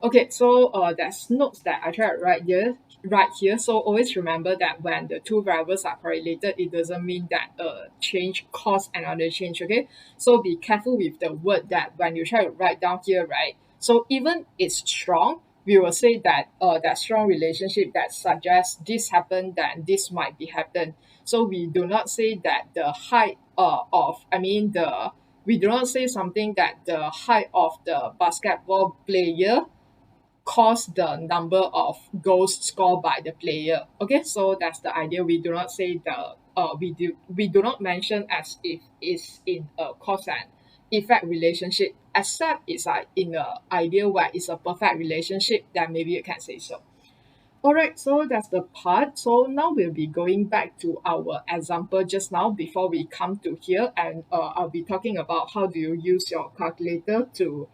Okay, so there's notes that I try to write here. Right here. So always remember that when the two variables are correlated, it doesn't mean that a change cause another change. Okay, so be careful with the word that when you try to write down here, right? So even it's strong, we will say that that strong relationship that suggests this happened, then this might be happened. So we do not say that the height of, I mean the, we do not say something that the height of the basketball player caused the number of goals scored by the player. Okay, so that's the idea. We do not say the we do not mention as if it's in a cause and effect relationship, except it's like in a idea where it's a perfect relationship, then maybe you can say so. Alright, so that's the part. So now we'll be going back to our example just now before we come to here, and I'll be talking about how do you use your calculator to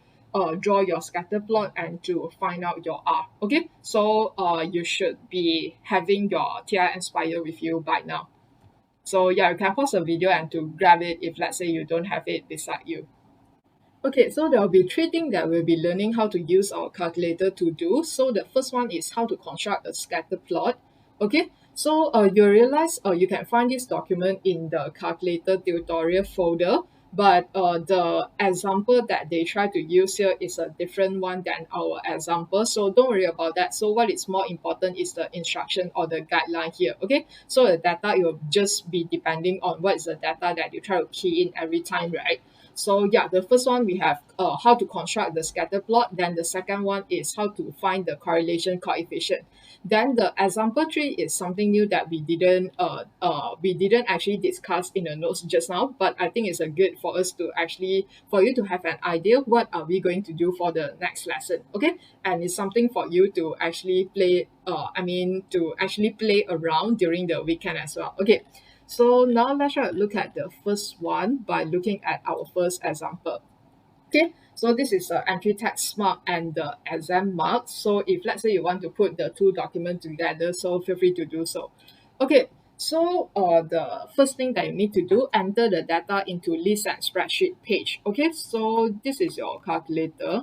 draw your scatter plot and to find out your R. Okay, so you should be having your Ti-Nspire with you by now. So yeah, you can pause the video and to grab it if let's say you don't have it beside you. Okay, so there will be three things that we'll be learning how to use our calculator to do. So the first one is how to construct a scatter plot. Okay, so you realize you can find this document in the calculator tutorial folder, but the example that they try to use here is a different one than our example. So don't worry about that. So what is more important is the instruction or the guideline here. Okay, so the data, it will just be depending on what is the data that you try to key in every time, right? So yeah, the first one we have how to construct the scatter plot. Then the second one is how to find the correlation coefficient. Then the example three is something new that we didn't actually discuss in the notes just now, but I think it's a good for us to actually for you to have an idea what are we going to do for the next lesson. Okay, and it's something for you to actually play. I mean to actually play around during the weekend as well. Okay. So now let's try to look at the first one by looking at our first example. Okay, So this is the entry text mark and the exam mark. So if let's say you want to put the two documents together, so feel free to do so. Okay, so the first thing that you need to do, enter the data into list and spreadsheet page. Okay, so this is your calculator.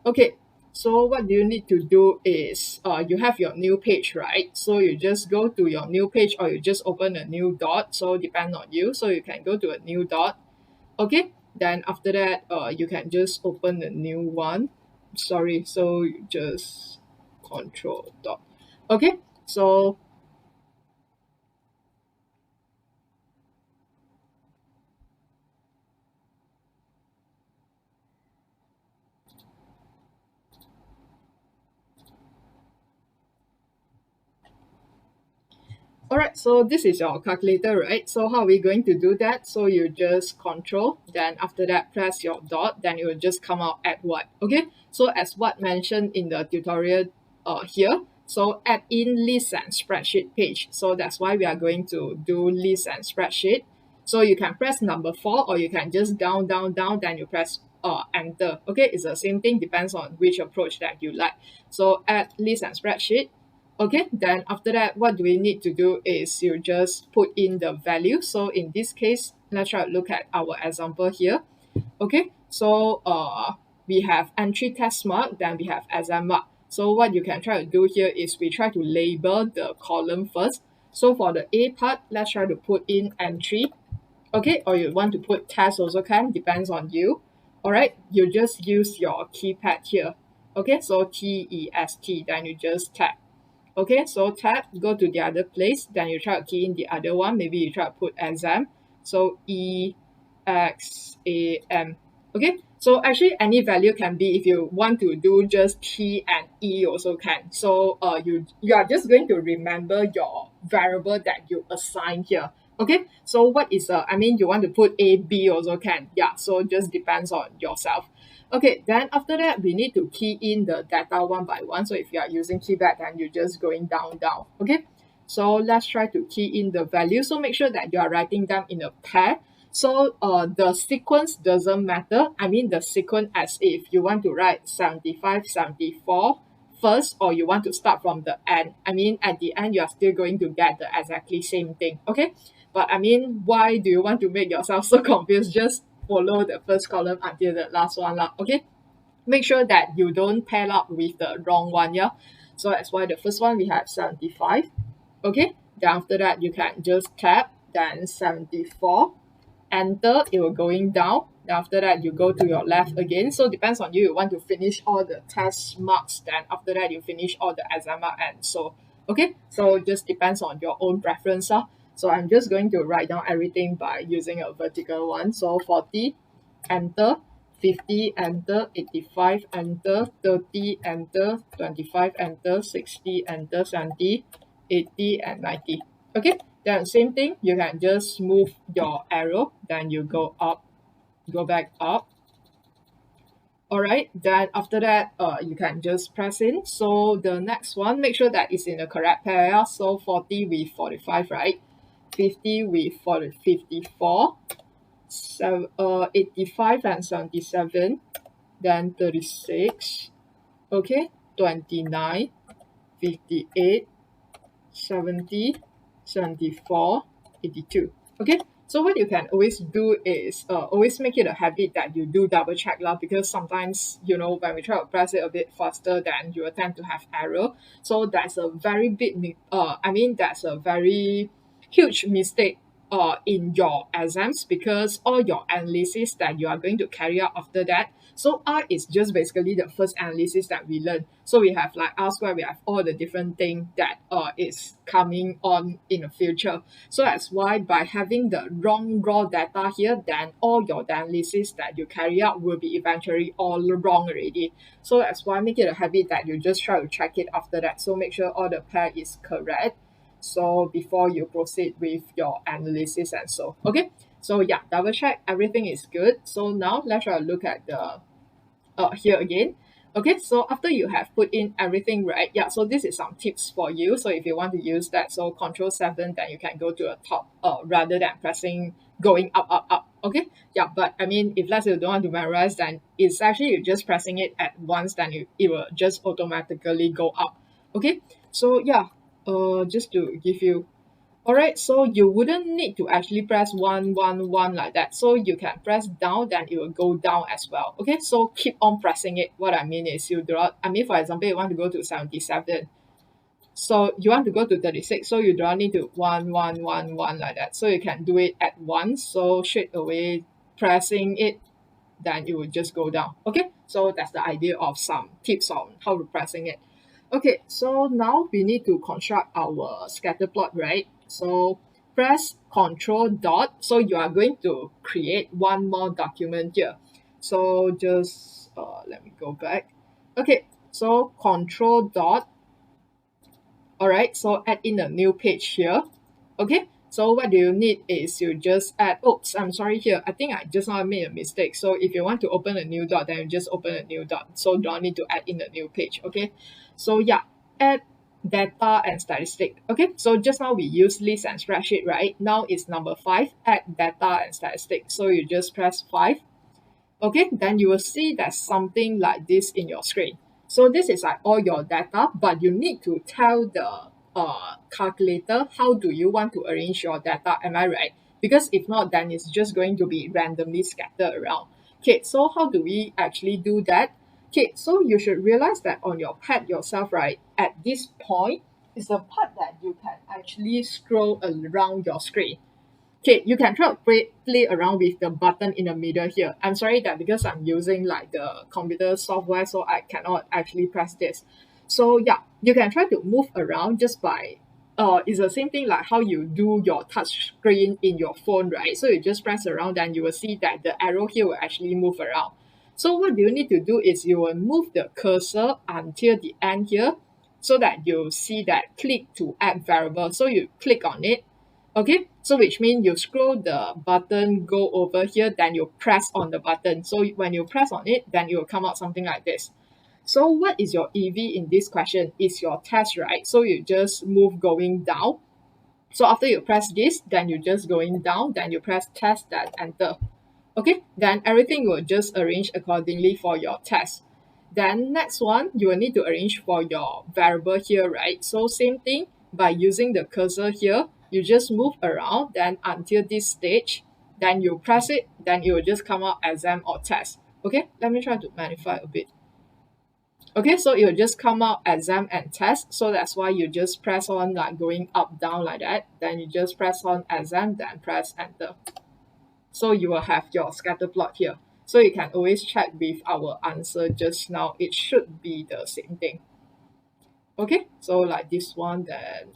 Okay, so what do you need to do is you have your new page, right? So you just go to your new page or you just open a new dot. So depend on you. So you can go to a new dot. Okay, then after that, you can just open a new one. Sorry, so you just control dot. Okay, so alright, so this is your calculator, right? So how are we going to do that? So you just control, then after that press your dot, then it will just come out at what? Okay, so as what mentioned in the tutorial here, so add in list and spreadsheet page. So that's why we are going to do list and spreadsheet. So you can press number 4 or you can just down, down, down, then you press enter. Okay, it's the same thing, depends on which approach that you like. So add list and spreadsheet. Okay, then after that, what do we need to do is you just put in the value. So in this case, let's try to look at our example here. Okay, so we have entry test mark, then we have exam mark. So what you can try to do here is we try to label the column first. So for the A part, let's try to put in entry. Okay, or you want to put test also can, depends on you. All right, you just use your keypad here. Okay, so TEST, then you just tap. Okay, so tab, go to the other place, then you try to key in the other one. Maybe you try to put exam. So EXAM. Okay, so actually any value can be, if you want to do just T and E also can. So you are just going to remember your variable that you assign here. Okay, so what is I mean you want to put A, B also can. Yeah, so just depends on yourself. Okay, then after that, we need to key in the data one by one. So if you are using keypad, then you're just going down, down. Okay, so let's try to key in the value. So make sure that you are writing them in a pair. So the sequence doesn't matter. I mean the sequence as if you want to write 75, 74 first, or you want to start from the end. I mean at the end, you are still going to get the exactly same thing. Okay, but I mean, why do you want to make yourself so confused? Just follow the first column until the last one lah. Okay, make sure that you don't pair up with the wrong one. Yeah, so that's why the first one we have 75. Okay, then after that you can just tap, then 74, enter, it will going down. Then after that you go to your left again. So depends on you, you want to finish all the test marks, then after that you finish all the exam mark, and so okay, so just depends on your own preference. So I'm just going to write down everything by using a vertical one. So 40, enter, 50, enter, 85, enter, 30, enter, 25, enter, 60, enter, 70, 80, and 90. Okay, then same thing, you can just move your arrow, then you go up, go back up. All right, then after that, you can just press in. So the next one, make sure that it's in the correct pair. So 40 with 45, right? 50 with 54, so 85 and 77, then 36, okay, 29, 58, 70, 74, 82. Okay, so what you can always do is always make it a habit that you do double check lah, because sometimes when we try to press it a bit faster, then you will tend to have error. So that's a very big I mean that's a very huge mistake in your exams, because all your analysis that you are going to carry out after that. So R is just basically the first analysis that we learn. So we have like R square, we have all the different thing that is coming on in the future. So that's why by having the wrong raw data here, then all your analysis that you carry out will be eventually all wrong already. So that's why make it a habit that you just try to check it after that. So make sure all the pair is correct. So before you proceed with your analysis and so, okay. So yeah, double check everything is good. So now let's try to look at the here again. Okay, so after you have put in everything right, yeah, so this is some tips for you. So if you want to use that, so Control 7, then you can go to the top rather than pressing going up, up, up. Okay, yeah, but I mean, if let's say you don't want to memorize, then it's actually you just pressing it at once, then it will just automatically go up. Okay, so yeah, just to give you, all right, so you wouldn't need to actually press 111 like that. So you can press down, then it will go down as well. Okay, so keep on pressing it. What I mean is you draw, I mean, for example, you want to go to 77. So you want to go to 36, so you don't need to 1111 like that. So you can do it at once. So straight away pressing it, then it will just go down. Okay, so that's the idea of some tips on how to pressing it. Okay, so now we need to construct our scatter plot, right? So press Control dot. So you are going to create one more document here. So just let me go back. Okay, so Control dot. All right, so add in a new page here. Okay, so what do you need is you just add, oops, I'm sorry here. I think I just now made a mistake. So if you want to open a new dot, then you just open a new dot. So don't need to add in a new page. Okay, so yeah, add data and statistic. Okay, so just now we use list and spreadsheet, right? Now it's number 5, add data and statistic. So you just press 5. Okay, then you will see there's something like this in your screen. So this is like all your data, but you need to tell the calculator how do you want to arrange your data. Am I right? Because if not, then it's just going to be randomly scattered around. Okay, so how do we actually do that? Okay, so you should realize that on your pad yourself, right, at this point is the part that you can actually scroll around your screen. Okay, you can try to play around with the button in the middle here. I'm sorry that because I'm using like the computer software, so I cannot actually press this. So yeah, you can try to move around just by, it's the same thing like how you do your touch screen in your phone, right? So you just press around and you will see that the arrow here will actually move around. So what you need to do is you will move the cursor until the end here so that you see that click to add variable. So you click on it. Okay, so which means you scroll the button, go over here, then you press on the button. So when you press on it, then it will come out something like this. So what is your EV in this question? Is your test, right? So you just move going down. So after you press this, then you just going down, then you press test, then enter. Okay, then everything will just arrange accordingly for your test. Then next one, you will need to arrange for your variable here, right? So same thing, by using the cursor here, you just move around, then until this stage, then you press it, then it will just come out exam or test. Okay, let me try to magnify a bit. Okay, so it will just come out exam and test. So that's why you just press on like going up, down like that. Then you just press on exam, then press enter. So you will have your scatter plot here. So you can always check with our answer just now. It should be the same thing. Okay, so like this one, then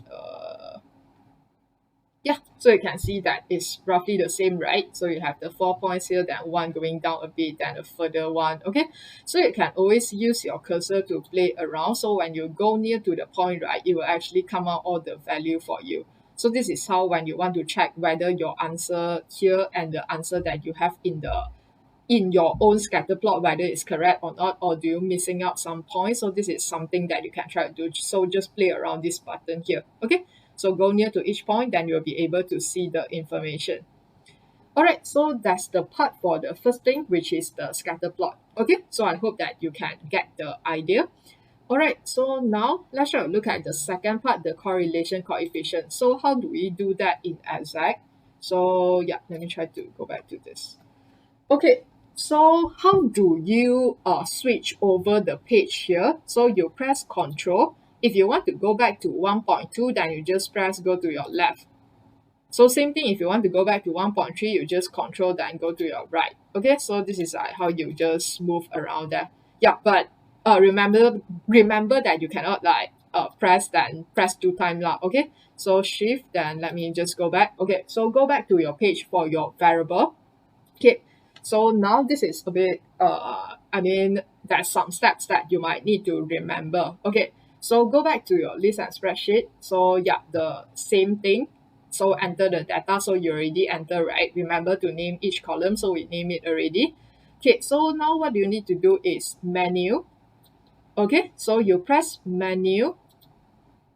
yeah, so you can see that it's roughly the same, right? So you have the 4 points here, then one going down a bit, then a further one. Okay, so you can always use your cursor to play around. So when you go near to the point, right, it will actually come out all the value for you. So this is how when you want to check whether your answer here and the answer that you have in your own scatter plot, whether it's correct or not, or do you missing out some points. So this is something that you can try to do. So just play around this button here. Okay, so go near to each point, then you'll be able to see the information. All right, so that's the part for the first thing, which is the scatter plot. Okay, so I hope that you can get the idea. All right, so now let's try to look at the second part, the correlation coefficient. So how do we do that in exact? So yeah, let me try to go back to this. Okay, so how do you switch over the page here? So you press Control. If you want to go back to 1.2, then you just press go to your left. So same thing, if you want to go back to 1.3, you just Control then go to your right. Okay, so this is how you just move around there. Yeah, but remember that you cannot like press 2 times lah. Okay, so Shift, then let me just go back. Okay, so go back to your page for your variable. Okay, so now this is a bit, I mean, there's some steps that you might need to remember. Okay, so go back to your list and spreadsheet. So yeah, the same thing. So enter the data. So you already enter, right? Remember to name each column. So we name it already. Okay, so now what you need to do is menu. Okay, so you press menu,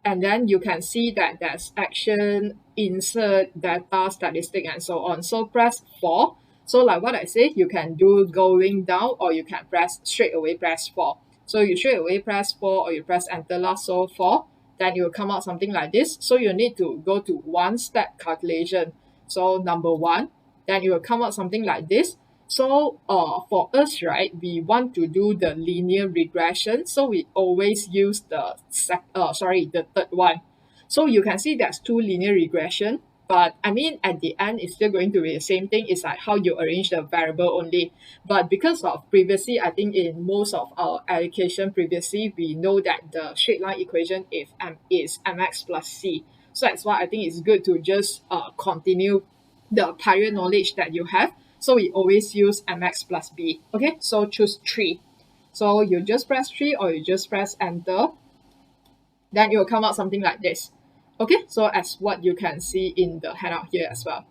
and then you can see that there's action, insert, data, statistic, and so on. So press 4. So like what I say, you can do going down or you can press straight away press 4. So you straight away press 4 or you press enter last, so 4, then it will come out something like this. So you need to go to one step calculation. So number 1, then it will come out something like this. So for us, right, we want to do the linear regression. So we always use the third one. So you can see there's two linear regression, but I mean at the end it's still going to be the same thing. It's like how you arrange the variable only. But because of previously, I think in most of our education previously, we know that the straight line equation is mx plus c. So that's why I think it's good to just continue the prior knowledge that you have. So we always use mx plus b. Okay, so choose 3. So you just press 3 or you just press enter, then it will come out something like this. Okay, so as what you can see in the handout here as well.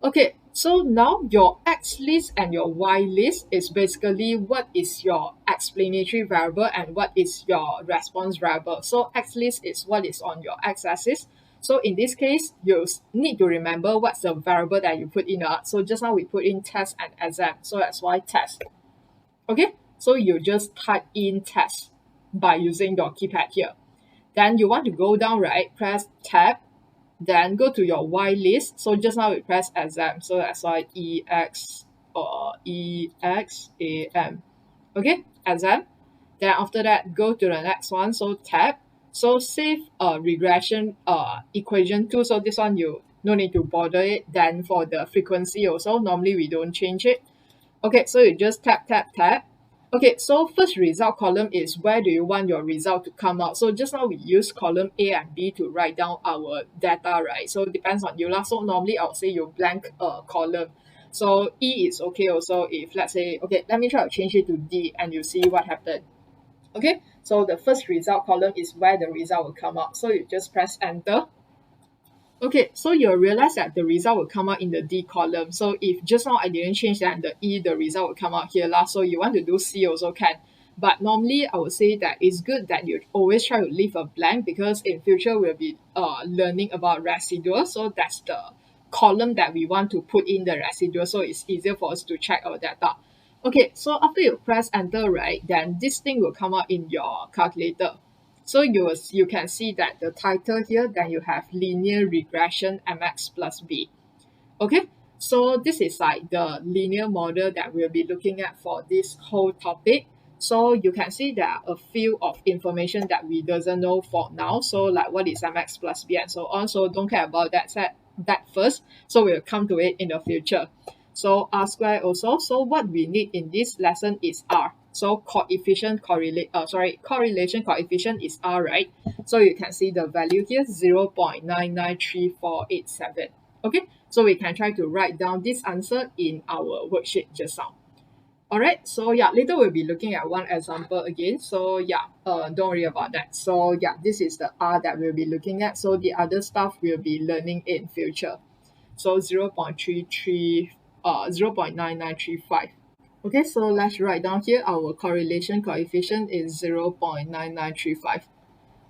Okay, so now your X list and your Y list is basically what is your explanatory variable and what is your response variable. So X list is what is on your X axis. So in this case, you need to remember what's the variable that you put in. So just now we put in test and exam. So that's why test. Okay, so you just type in test by using your keypad here. Then you want to go down, right? Press tab, then go to your Y list. So just now we press exam. So that's why EXAM. Okay, exam. Then after that, go to the next one. So tab. So save regression equation 2. So this one you no need to bother it. Then for the frequency also, normally we don't change it. Okay, so you just tap. Okay, so first result column is where do you want your result to come out. So just now we use column A and B to write down our data, right? So it depends on you lah. So normally I would say you blank a column. So E is okay also if let's say, okay, let me try to change it to D and you see what happened. Okay, so the first result column is where the result will come out. So you just press enter. Okay, so you'll realize that the result will come out in the D column. So if just now I didn't change that, the E, the result will come out here lah. So you want to do C also can. But normally I would say that it's good that you always try to leave a blank because in future we'll be learning about residual. So that's the column that we want to put in the residual. So it's easier for us to check our data. Okay, so after you press enter, right, then this thing will come out in your calculator. So you can see that the title here, then you have linear regression mx plus b. Okay, so this is like the linear model that we'll be looking at for this whole topic. So you can see there are a few of information that we doesn't know for now. So like what is mx plus b and so on. So don't care about that first. So we'll come to it in the future. So R square also. So what we need in this lesson is R. So correlation coefficient is R, right? So you can see the value here 0.993487. Okay, so we can try to write down this answer in our worksheet just now. Alright, so yeah, later we'll be looking at one example again. So yeah, don't worry about that. So yeah, this is the R that we'll be looking at. So the other stuff we'll be learning in future. So 0.9935. Okay, so let's write down here our correlation coefficient is 0.9935.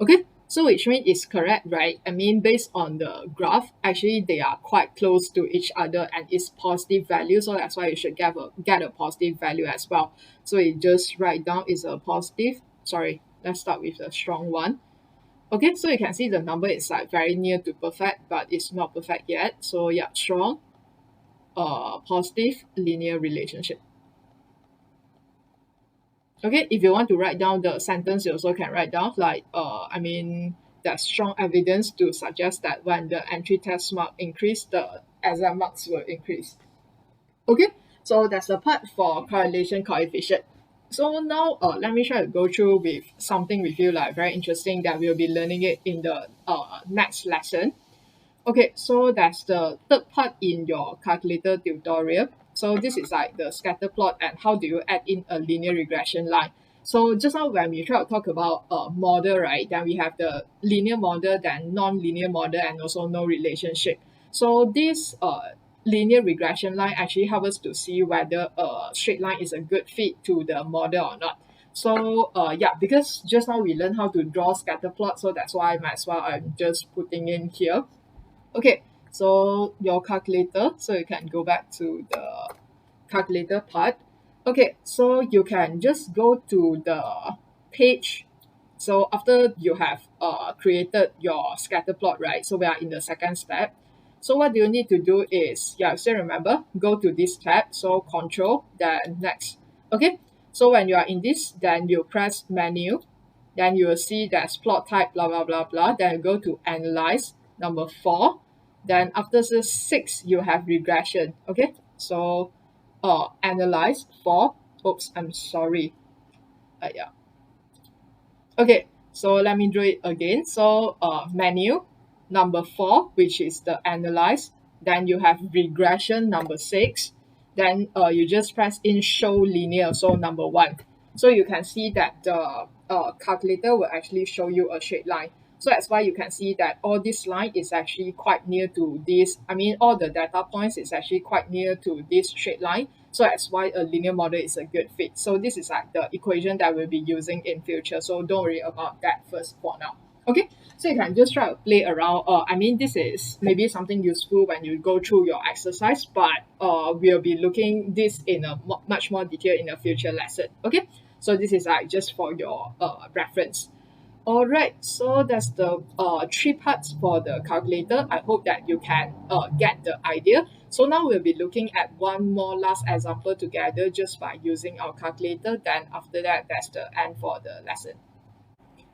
Okay, so which means it's correct, right? I mean, based on the graph, actually they are quite close to each other and it's positive value. So that's why you should get a positive value as well. So you just write down is a positive. Sorry, let's start with the strong one. Okay, so you can see the number is like very near to perfect, but it's not perfect yet. So yeah, strong, positive linear relationship. Okay, if you want to write down the sentence, you also can write down like, there's strong evidence to suggest that when the entry test mark increase, the exam marks will increase. Okay, so that's the part for correlation coefficient. So now let me try to go through with something with you like very interesting that we'll be learning it in the next lesson. Okay, so that's the third part in your calculator tutorial. So this is like the scatter plot and how do you add in a linear regression line. So just now when we try to talk about a model, right, then we have the linear model, then non-linear model, and also no relationship. So this linear regression line actually helps us to see whether a straight line is a good fit to the model or not. So yeah, because just now we learned how to draw scatter plot, so that's why I might as well I'm just putting in here. Okay, so your calculator, so you can go back to the calculator part. Okay, so you can just go to the page. So after you have created your scatter plot, right? So we are in the second step. So what you need to do is, yeah, still remember, go to this tab. So control, then next. Okay, so when you are in this, then you press menu, then you will see there's plot type, blah, blah, blah, blah. Then you go to analyze, number 4. Then after the 6, you have regression. Okay, so analyze 4. Oops, I'm sorry. Yeah. Okay, so let me do it again. So menu, number 4, which is the analyze. Then you have regression, number 6. Then you just press in show linear, so number 1. So you can see that the calculator will actually show you a straight line. So that's why you can see that all this line is actually quite near to this. I mean, all the data points is actually quite near to this straight line. So that's why a linear model is a good fit. So this is like the equation that we'll be using in future. So don't worry about that first for now. Okay, so you can just try to play around. I mean, this is maybe something useful when you go through your exercise, but we'll be looking this in a much more detail in a future lesson. Okay, so this is like just for your reference. Alright, so that's the three parts for the calculator. I hope that you can get the idea. So now we'll be looking at one more last example together just by using our calculator. Then after that, that's the end for the lesson.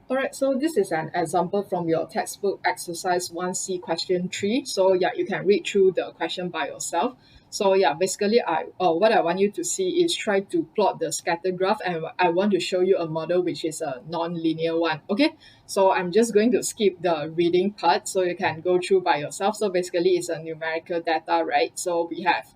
Alright, so this is an example from your textbook exercise 1C question 3. So yeah, you can read through the question by yourself. So yeah, basically what I want you to see is try to plot the scatter graph, and I want to show you a model which is a non-linear one. Okay, so I'm just going to skip the reading part so you can go through by yourself. So basically it's a numerical data, right? So we have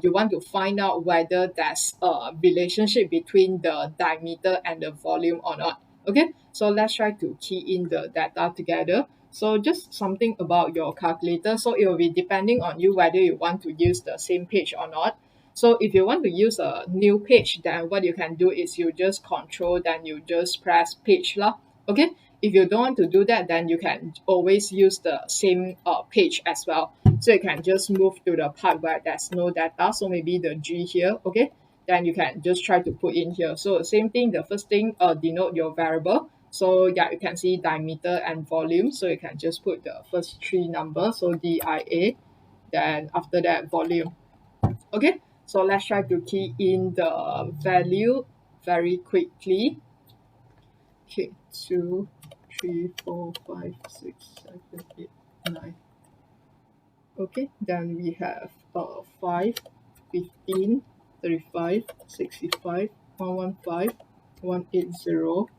you want to find out whether there's a relationship between the diameter and the volume or not. Okay, so let's try to key in the data together. So just something about your calculator. So it will be depending on you whether you want to use the same page or not. So if you want to use a new page, then what you can do is you just control, then you just press page lah. Okay, if you don't want to do that, then you can always use the same page as well. So you can just move to the part where there's no data. So maybe the G here. Okay, then you can just try to put in here. So same thing, the first thing denote your variable. So yeah, you can see diameter and volume. So you can just put the first three numbers. So DIA, then after that volume. Okay, so let's try to key in the value very quickly. Okay, 2, 3, 4, 5, 6, 7, 8, 9. Okay, then we have 5, 15, 35, 65, 115, 180,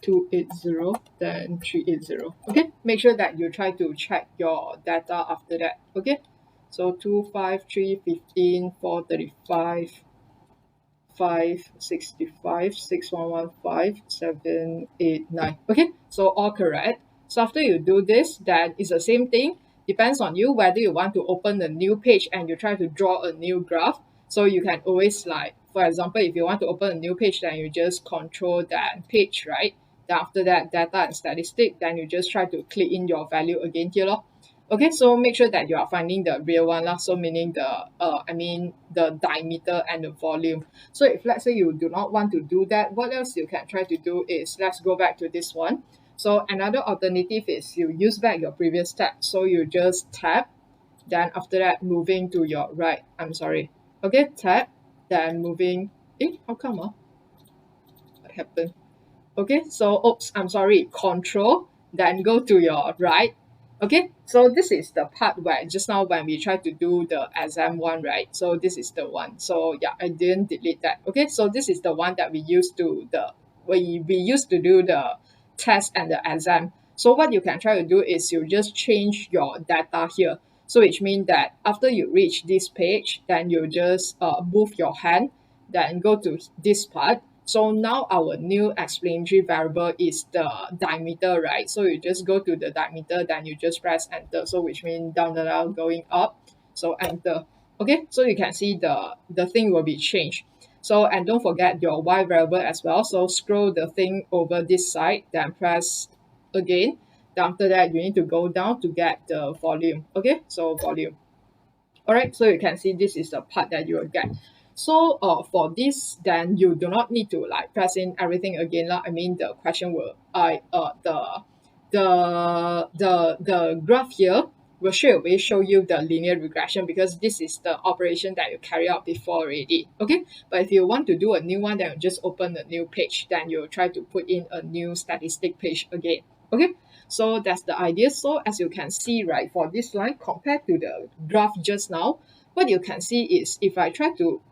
280, then 380. Okay, make sure that you try to check your data after that. Okay, so 2, 5, 3, 15, 4, 35, 5, 65, 6, 115, 7, 8, 9. Okay, so all correct. So after you do this, then it's the same thing. Depends on you whether you want to open a new page and you try to draw a new graph. So you can always, like, for example, if you want to open a new page, then you just control that page, right? Then after that, data and statistic, then you just try to click in your value again here lor. Okay, so make sure that you are finding the real one lah. So meaning the diameter and the volume. So if let's say you do not want to do that, what else you can try to do is, let's go back to this one. So another alternative is you use back your previous step. So you just tap, then after that moving to your right. I'm sorry. Okay, tap, then moving. How come? What happened? Okay, so oops, I'm sorry, control, then go to your right. Okay, so this is the part where just now when we tried to do the exam one, right? So this is the one. So yeah, I didn't delete that. Okay, so this is the one that we used to do the test and the exam. So what you can try to do is you just change your data here. So which means that after you reach this page, then you just move your hand, then go to this part. So now our new explanatory variable is the diameter, right? So you just go to the diameter, then you just press enter. So which means down the line going up. So enter. Okay, so you can see the thing will be changed. So and don't forget your y variable as well. So scroll the thing over this side, then press again. Then after that, you need to go down to get the volume. Okay, so volume. All right, so you can see this is the part that you will get. So for this, then you do not need to like press in everything again lah. I mean, the question will the graph here will straight away show you the linear regression because this is the operation that you carry out before already. Okay, but if you want to do a new one, then you just open a new page. Then you try to put in a new statistic page again. Okay, so that's the idea. So as you can see, right, for this line compared to the graph just now, what you can see is if I try to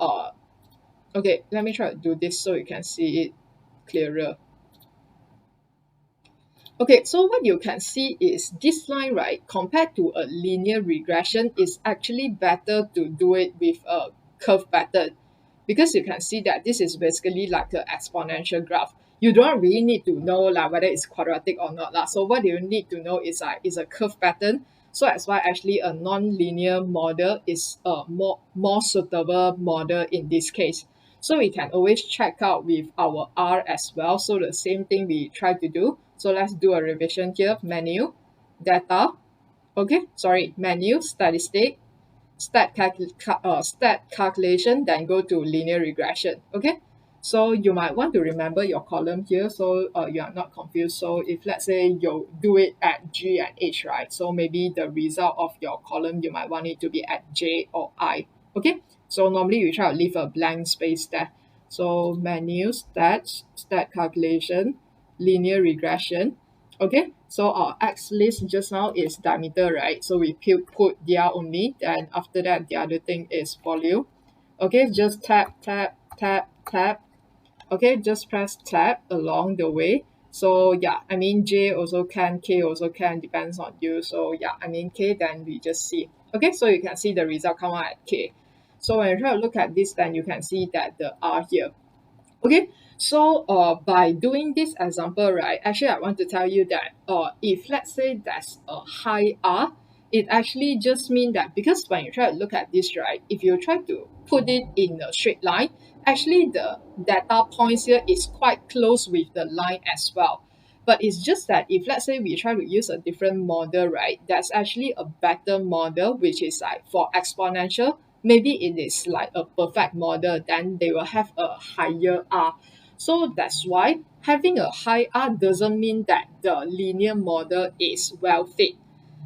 okay, let me try to do this so you can see it clearer. Okay, so what you can see is this line, right, compared to a linear regression, is actually better to do it with a curve pattern because you can see that this is basically like an exponential graph. You don't really need to know like whether it's quadratic or not lah. So what you need to know is like is a curve pattern. So that's why actually a non-linear model is a more suitable model in this case. So we can always check out with our R as well. So the same thing we try to do. So let's do a revision here. Menu, data, okay, sorry, menu, statistic, stat calculation, then go to linear regression. Okay, so you might want to remember your column here so you are not confused. So if let's say you do it at G and H, right, so maybe the result of your column you might want it to be at J or I. Okay, so normally we try to leave a blank space there. So menu, stat calculation, linear regression. Okay, so our X list just now is diameter, right? So we put DR only, then after that the other thing is volume. Okay, just tap, tap, tap, tap. Okay, just press tab along the way. So yeah, I mean J also can, K also can, depends on you. So yeah, I mean K, then we just see. Okay, so you can see the result come out at K. So when you try to look at this, then you can see that the R here. Okay, so by doing this example, right, actually I want to tell you that if let's say there's a high R, it actually just mean that because when you try to look at this, right, if you try to put it in a straight line, actually the data points here is quite close with the line as well. But it's just that if let's say we try to use a different model, right, that's actually a better model, which is like for exponential, maybe it is like a perfect model, then they will have a higher R. So that's why having a high R doesn't mean that the linear model is well fit.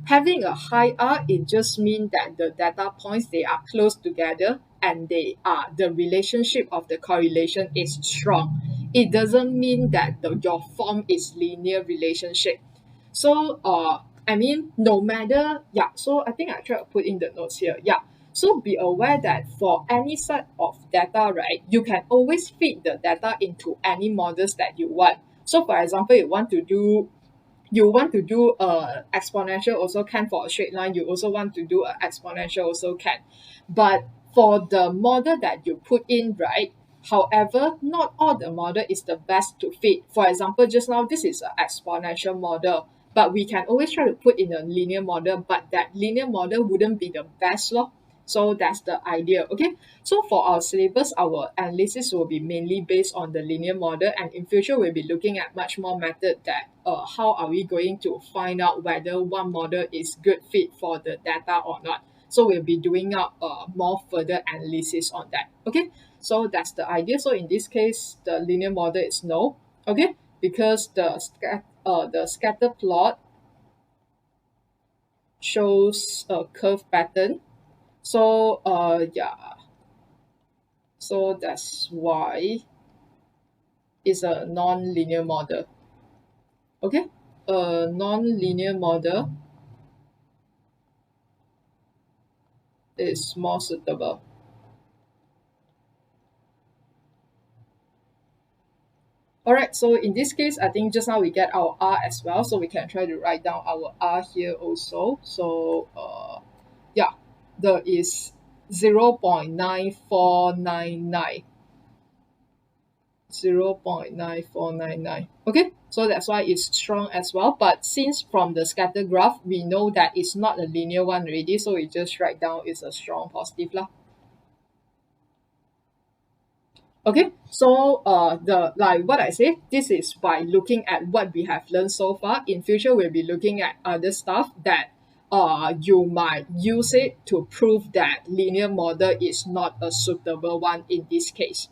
Having a high R, it just means that the data points, they are close together and they are the relationship of the correlation is strong. It doesn't mean that your form is linear relationship. So I mean no matter, yeah, so I think I try to put in the notes here. Yeah. So be aware that for any set of data, right, you can always feed the data into any models that you want. So for example, you want to do a exponential also can for a straight line, you also want to do a exponential also can. But for the model that you put in, right, however, not all the model is the best to fit. For example, just now this is an exponential model, but we can always try to put in a linear model, but that linear model wouldn't be the best law. So that's the idea. Okay, so for our syllabus, our analysis will be mainly based on the linear model, and in future we'll be looking at much more method that how are we going to find out whether one model is good fit for the data or not. So we'll be doing out more further analysis on that. Okay, so that's the idea. So in this case, the linear model is no. Okay, because the scatter plot shows a curve pattern. So yeah, so that's why it's a non-linear model. Okay, a non-linear model is more suitable. Alright, so in this case, I think just now we get our R as well, so we can try to write down our R here also. So yeah, there is 0.9499. 0.9499. Okay, so that's why it's strong as well. But since from the scatter graph, we know that it's not a linear one already, so we just write down it's a strong positive lah. Okay, so the like what I say, this is by looking at what we have learned so far. In future, we'll be looking at other stuff that you might use it to prove that linear model is not a suitable one in this case.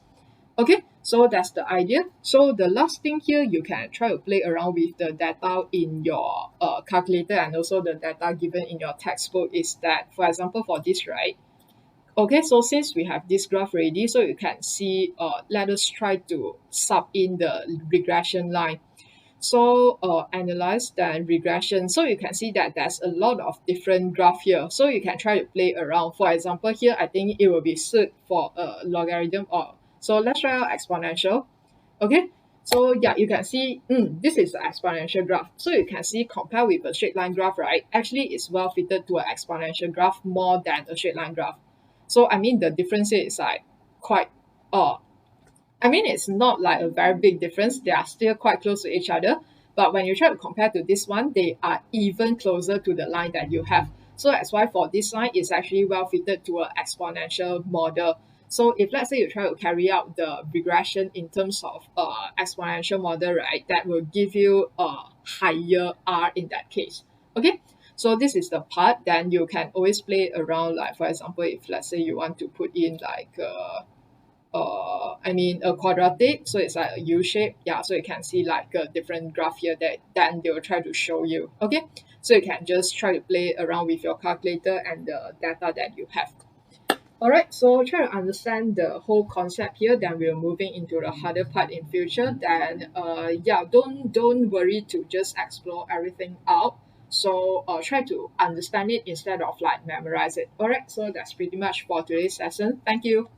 Okay, so that's the idea. So the last thing here, you can try to play around with the data in your calculator and also the data given in your textbook is that, for example, for this, right? Okay, so since we have this graph ready, so you can see, let us try to sub in the regression line. So analyze the regression. So you can see that there's a lot of different graph here. So you can try to play around. For example, here I think it will be suit for a logarithm or so let's try out exponential. Okay. So yeah, you can see this is the exponential graph. So you can see compare with a straight line graph, right? Actually, it's well fitted to an exponential graph more than a straight line graph. So I mean the difference is like quite I mean, it's not like a very big difference. They are still quite close to each other. But when you try to compare to this one, they are even closer to the line that you have. So that's why for this line, it's actually well fitted to an exponential model. So if let's say you try to carry out the regression in terms of exponential model, right, that will give you a higher R in that case. Okay, so this is the part. Then you can always play around, like for example, if let's say you want to put in like I mean a quadratic, so it's like a U shape. Yeah, so you can see like a different graph here that then they will try to show you. Okay, so you can just try to play around with your calculator and the data that you have. All right, so try to understand the whole concept here. Then we're moving into the harder part in future. Then yeah, don't worry to just explore everything out. So try to understand it instead of like memorize it. All right, so that's pretty much for today's lesson. Thank you.